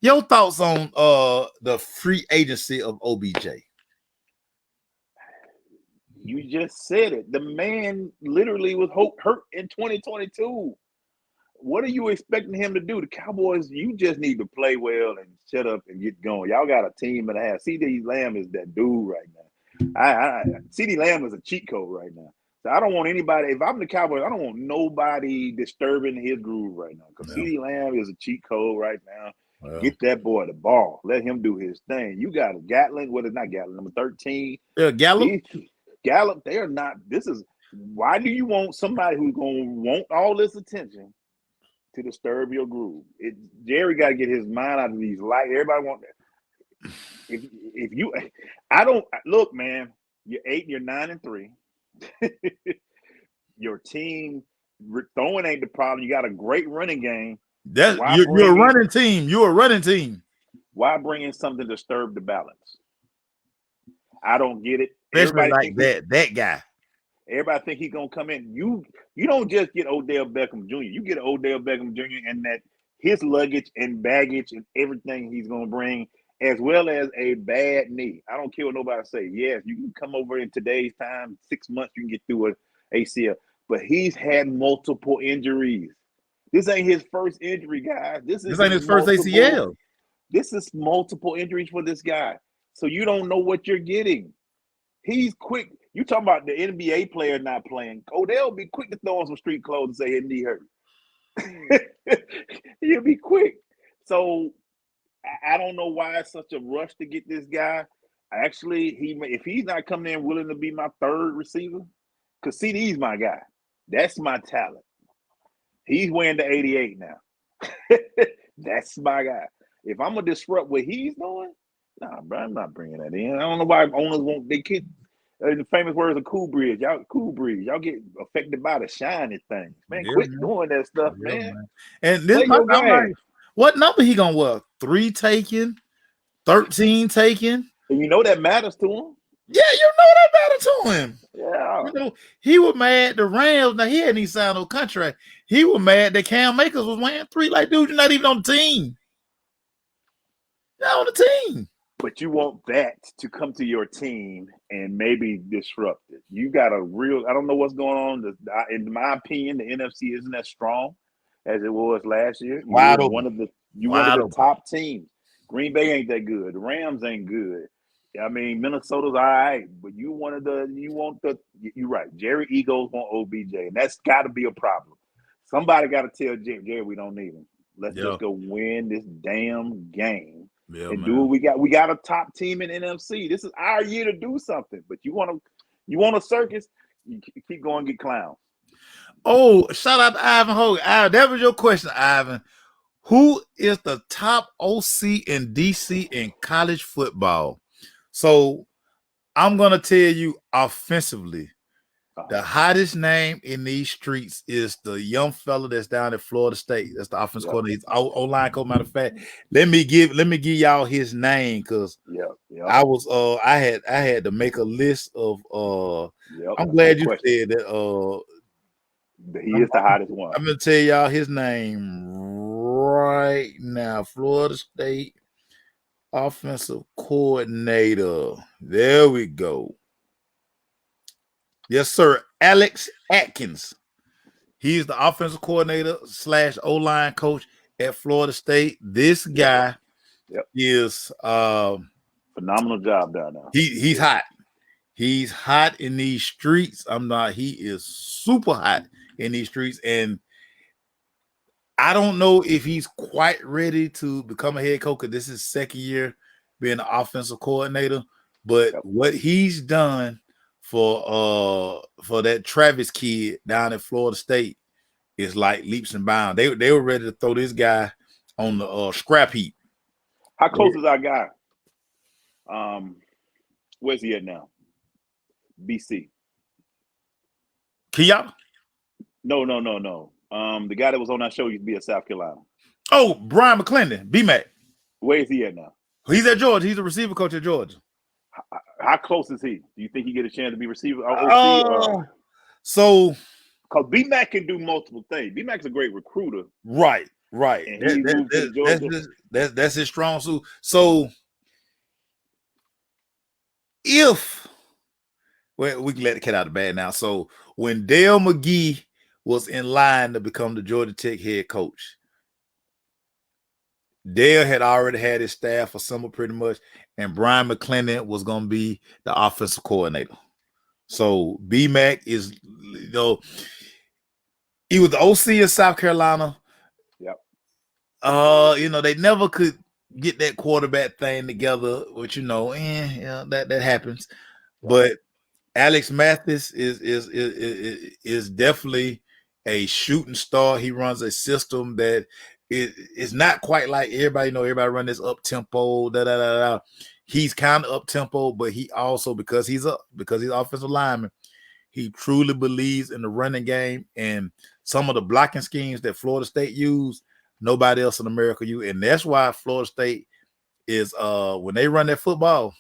Your thoughts on the free agency of OBJ? You just said it. The man literally was hurt in 2022. What are you expecting him to do? The Cowboys, you just need to play well and shut up and get going. Y'all got a team and a half. CeeDee Lamb is that dude right now. CeeDee Lamb is a cheat code right now. So I don't want anybody. If I'm the Cowboys, I don't want nobody disturbing his groove right now. Because CeeDee Lamb is a cheat code right now. Well, get that boy the ball. Let him do his thing. You got a Gatling. What is not Gatling? Number 13. Gallup. Gallup. They are not. This is why do you want somebody who's going to want all this attention to disturb your groove? Jerry got to get his mind out of these lights. Everybody want that. If you, I don't look, man. You're 8 and you're 9 and 3. Your team throwing ain't the problem. You got a great running game. You're a running team. You're a running team. Why bring in something to disturb the balance? I don't get it. Especially like that guy. Everybody think he's gonna come in. You don't just get Odell Beckham Jr. You get Odell Beckham Jr. and that his luggage and baggage and everything he's gonna bring, as well as a bad knee. I don't care what nobody say. Yes, you can come over in today's time, 6 months you can get through an ACL. But he's had multiple injuries. This ain't his first injury, guys. This ain't his first ACL. This is multiple injuries for this guy. So you don't know what you're getting. He's quick. You talking about the NBA player not playing. Odell be quick to throw on some street clothes and say his knee hurt. He'll be quick. So I don't know why it's such a rush to get this guy. Actually, if he's not coming in willing to be my third receiver, because CeeDee's my guy. That's my talent. He's wearing the 88 now. That's my guy. If I'm going to disrupt what he's doing, nah, bro, I'm not bringing that in. I don't know why owners won't. They keep the famous words of Cool Breeze. Y'all get affected by the shiny things. Man, quit doing that stuff, man. And this I'm like, what number he going to wear? 3 taken, 13 taken. And you know that matters to him. Yeah, you know that matters to him. Yeah. You know, he was mad the Rams. Now, he hadn't even signed no contract. He was mad that Cam Akers was wearing 3. Like, dude, you're not even on the team. You're not on the team. But you want that to come to your team and maybe disrupt it. You got a real – I don't know what's going on. In my opinion, the NFC isn't as strong as it was last year. You're one of the top teams. Green Bay ain't that good. The Rams ain't good. I mean, Minnesota's all right, but you're right. Jerry Eagles want OBJ, and that's got to be a problem. Somebody got to tell Jerry we don't need him. Let's just go win this damn game and do what we got. We got a top team in NFC. This is our year to do something. But you want a circus? You keep going and get clowns. Oh, shout out to Ivan Hogan. That was your question, Ivan. Who is the top OC in DC in college football? So I'm going to tell you offensively, the hottest name in these streets is the young fella that's down at Florida State. That's the offensive coordinator. He's O-line coach. Matter of fact, let me give y'all his name because I had to make a list of I'm glad you said that he is the hottest one. I'm gonna tell y'all his name right now. Florida State offensive coordinator. There we go. Yes, sir. Alex Atkins. He's the offensive coordinator / O-line coach at Florida State. This guy is phenomenal job down there. He's hot. He's hot in these streets. He is super hot in these streets. And I don't know if he's quite ready to become a head coach because this is his second year being an offensive coordinator. But what he's done for that Travis kid down at Florida State is like leaps and bounds. They were ready to throw this guy on the scrap heap. How close is our guy? Where's he at now? BC. Kenyatta? No. The guy that was on our show used to be at South Carolina. Oh, Brian McClendon, B-Mac. Where is he at now? He's at Georgia. He's a receiver coach at Georgia. How close is he? Do you think he get a chance to be receiver OC? So, because B-Mac can do multiple things. B-Mac's a great recruiter. Right. And that's his strong suit. So, if we can let the cat out of the bag now. So, when Dale McGee was in line to become the Georgia Tech head coach, Dale had already had his staff assembled pretty much, and Brian McClendon was going to be the offensive coordinator. So B-Mac is, he was the OC of South Carolina. Yep. They never could get that quarterback thing together, which that happens. Right. But Alex Mathis is definitely a shooting star. He runs a system that it's not quite like everybody run this up tempo. He's kind of up tempo, but he also because he's offensive lineman, he truly believes in the running game and some of the blocking schemes that Florida State use. Nobody else in America use, and that's why Florida State is when they run their football.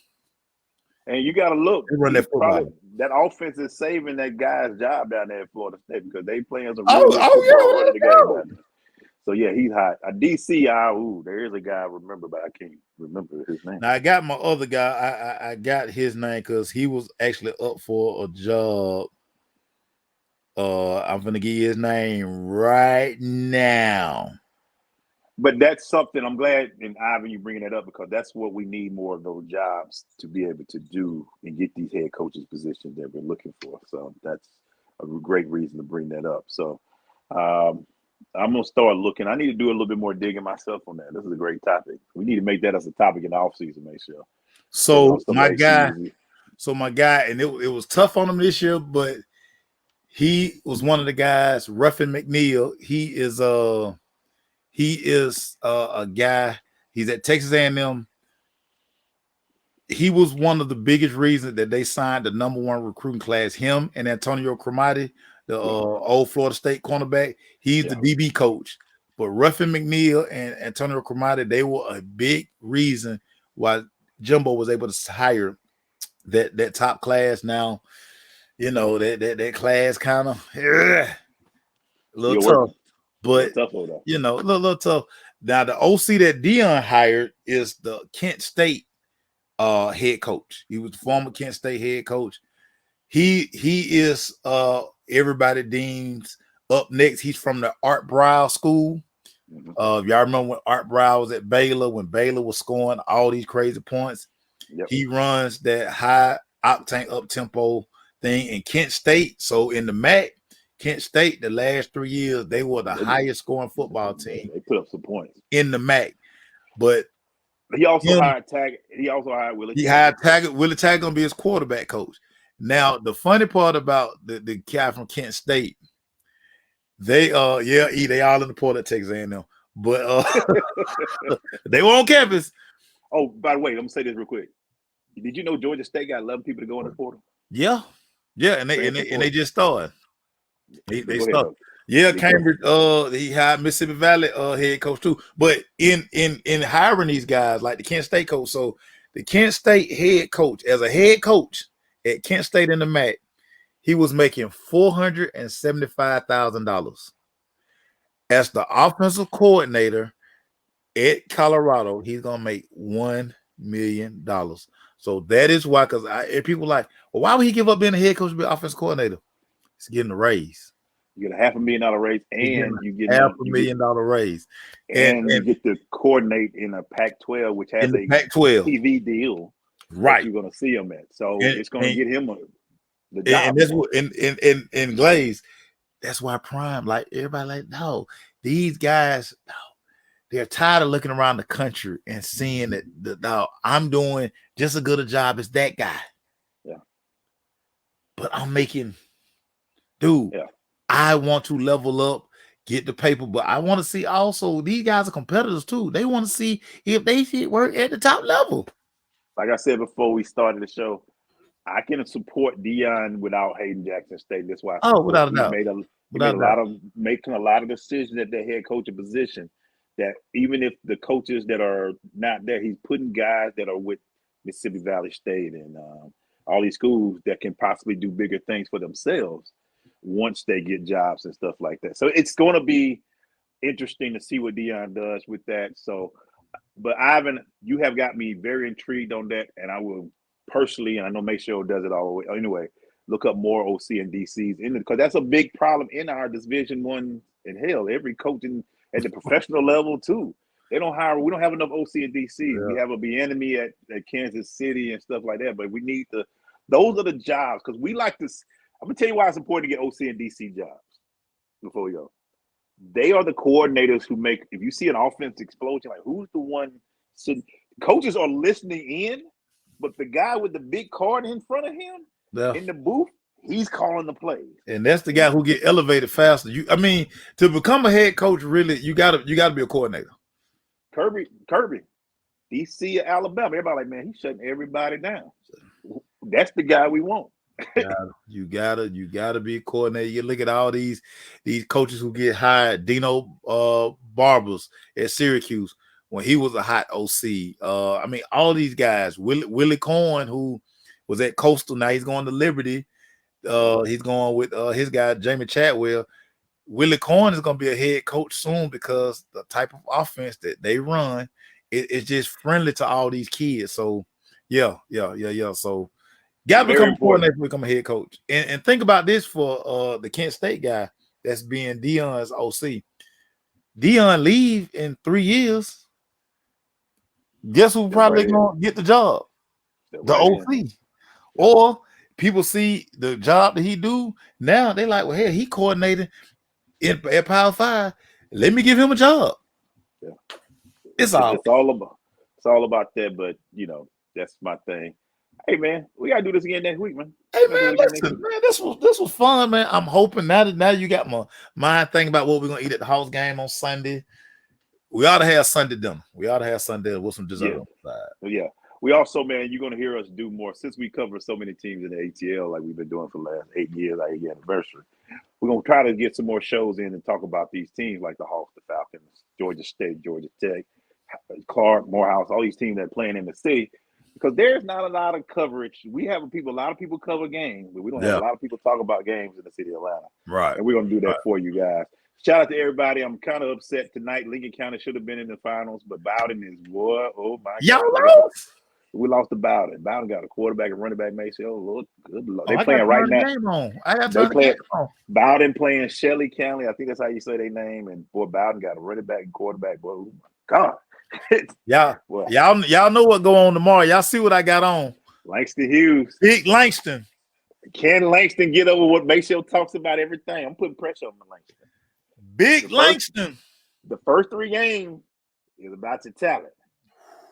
And you got to look. They run their football. That offense is saving that guy's job down there at Florida State because they playing some really good football. So yeah, he's hot. A DC, there is a guy I remember, but I can't remember his name. Now I got my other guy. I got his name because he was actually up for a job. I'm gonna give you his name right now. But that's something I'm glad, and Ivan, you bringing that up because that's what we need more of those jobs to be able to do and get these head coaches positions that we're looking for. So that's a great reason to bring that up. So I'm going to start looking. I need to do a little bit more digging myself on that. This is a great topic. We need to make that as a topic in the offseason, make sure. So my guy, and it was tough on him this year, but he was one of the guys, Ruffin McNeil. He is a guy. He's at Texas A&M. He was one of the biggest reasons that they signed the #1 recruiting class. Him and Antonio Cromartie, the old Florida State cornerback. He's the DB coach. But Ruffin McNeil and Antonio Cromartie, they were a big reason why Jimbo was able to hire that top class. Now, that class kind of a little tough. But a little tough. Now the OC that Dion hired is the Kent State head coach. He was the former Kent State head coach. He is everybody deems up next. He's from the Art Briles school. Y'all remember when Art Briles was at Baylor, when Baylor was scoring all these crazy points? Yep. He runs that high octane up tempo thing in Kent State. So in the MAC, Kent State, the last 3 years, they were the highest scoring football team. They put up some points in the MAC. But he also hired Taggart. He also hired Willie. He hired Taggart. Willie Taggart gonna be his quarterback coach. Now, the funny part about the guy from Kent State, they all in the portal at Texas A&M, but they were on campus. Oh, by the way, let me say this real quick. Did you know Georgia State got 11 people to go in the portal? Yeah, and they just started. They started. Yeah, Cambridge. He hired Mississippi Valley head coach too. But in hiring these guys, like the Kent State coach, so the Kent State head coach, as a head coach at Kent State in the MAC, he was making $475,000. As the offensive coordinator at Colorado, he's gonna make $1 million. So that is why, because people are like, well, why would he give up being a head coach to be an offensive coordinator? He's getting a raise. You get a $500,000 raise, and you get $500,000 raise, and you get to coordinate in a Pac-12, which has a Pac-12 TV deal. Right, you're going to see him at. So it's going to get him the job. And that's what in Glaze. That's why Prime, like everybody, like no, these guys, no, they're tired of looking around the country and seeing that I'm doing just as good a job as that guy. Yeah, but I'm making, dude. Yeah. I want to level up, get the paper, but I want to see also these guys are competitors too. They want to see if they work at the top level. Like I said before we started the show, I can support Deion without Hayden Jackson State. That's why I Oh, support without a him. doubt. He made a lot of making a lot of decisions at the head coaching position. That even if the coaches that are not there, he's putting guys that are with Mississippi Valley State and all these schools that can possibly do bigger things for themselves once they get jobs and stuff like that. So it's going to be interesting to see what Deion does with that. So, but Ivan, you have got me very intrigued on that, and I will personally, and I know Maceo does it all the way anyway, look up more OC and DCs in it because that's a big problem in our Division One. And hell, every coach at the professional level too. They don't hire. We don't have enough OC and DCs. Yeah. We have a Bieniemy at Kansas City and stuff like that. But we need to. Those are the jobs because we like this. I'm gonna tell you why it's important to get OC and DC jobs before we go. They are the coordinators who make. If you see an offense explosion, like who's the one? So coaches are listening in, but the guy with the big card in front of him in the booth, he's calling the plays. And that's the guy who get elevated faster. I mean, to become a head coach, really, you gotta be a coordinator. Kirby, DC of Alabama. Everybody like, man, he's shutting everybody down. That's the guy we want. You gotta be a coordinator. You look at all these coaches who get hired. Dino Barbers at Syracuse when he was a hot OC. I mean, all these guys. Willie Coyne, who was at Coastal, now he's going to Liberty. He's going with his guy Jamie Chadwell. Willie Coyne is going to be a head coach soon because the type of offense that they run is just friendly to all these kids. So yeah. So got to become a coordinator to become a head coach. And think about this for the Kent State guy that's being Deion's OC. Deion leave in 3 years. Guess who probably going to get the job? The OC. Or people see the job that he do. Now they like, well, hey, he coordinated at Power 5. Let me give him a job. Yeah. It's all about that, but that's my thing. Hey man, we gotta do this again next week, man. Hey man, listen, man, this was fun, man. I'm hoping now you got my mind thinking about what we're gonna eat at the house game on Sunday. We ought to have Sunday dinner. With some dessert on the side. Yeah. We also, man, you're gonna hear us do more since we cover so many teams in the ATL like we've been doing for the last 8 years, our 8-year anniversary. We're gonna try to get some more shows in and talk about these teams like the Hawks, the Falcons, Georgia State, Georgia Tech, Clark, Morehouse, all these teams that are playing in the city. Because there's not a lot of coverage. We have a lot of people cover games, but we don't have a lot of people talk about games in the city of Atlanta. Right. And we're gonna do that for you guys. Shout out to everybody. I'm kind of upset tonight. Lincoln County should have been in the finals, but Bowden is what? Oh my God. We lost to Bowden. Bowden got a quarterback and running back, Macy. Oh, Lord, good Lord. They playing right now. Bowden playing Shelley County. I think that's how you say their name. And boy, Bowden got a running back and quarterback. Boy, oh my God. Y'all know what go on tomorrow. Y'all see what I got on. Langston Hughes. Big Langston. Can Langston get over what Maceo talks about everything? I'm putting pressure on Langston. Big Langston. The first 3 games is about your talent.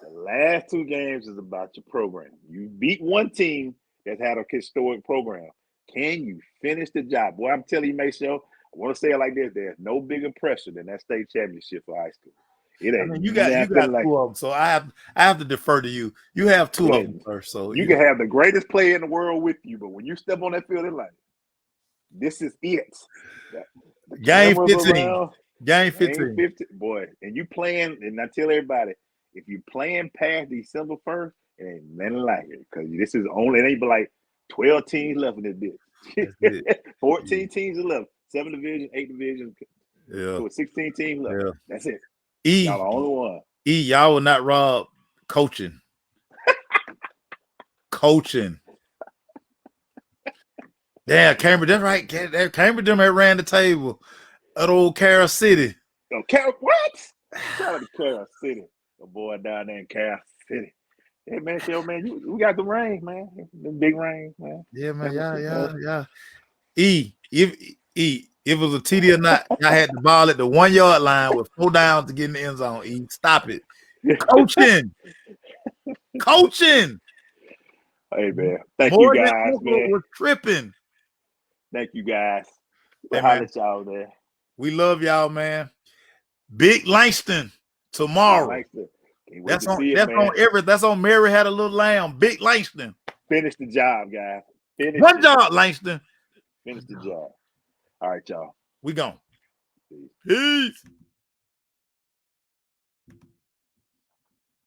The last 2 games is about your program. You beat one team that's had a historic program. Can you finish the job? Boy, I'm telling you, Maceo, I want to say it like this. There's no bigger pressure than that state championship for high school. It ain't. I mean, you got 2 of them, so I have to defer to you. You have 2 of them, sir. So you can have the greatest player in the world with you, but when you step on that field, it's like, this is it. Game 15. Game 15. Boy, and you playing, and I tell everybody, if you playing past December 1st, it ain't nothing like it. Because this is only, it ain't but like 12 teams left in this bitch. 14 teams left. 7 divisions, 8 divisions. Yeah. 16 teams left. Yeah. That's it. Y'all the only one. Y'all will not rob coaching. Coaching. Damn, Cambridge, that's right. Cambridge them had ran the table at old Carroll City. Oh, what? Shout out to Carroll City. The boy down there in Carroll City. Hey, man, we got the rings, man. The big rings, man. Yeah, man. Yeah. If it was a TD or not, I had the ball at the 1 yard line with 4 downs to get in the end zone. Stop it. Coaching. Hey, man. Thank you, guys, man. We're tripping. Thank you, guys. We'll holler at y'all there. We love y'all, man. Big Langston tomorrow. That's on Everett. That's on Mary Had a Little Lamb. Big Langston. Finish the job, guys. Finish One it. job, Langston. Finish the job. All right, y'all. We gone. Peace. Peace.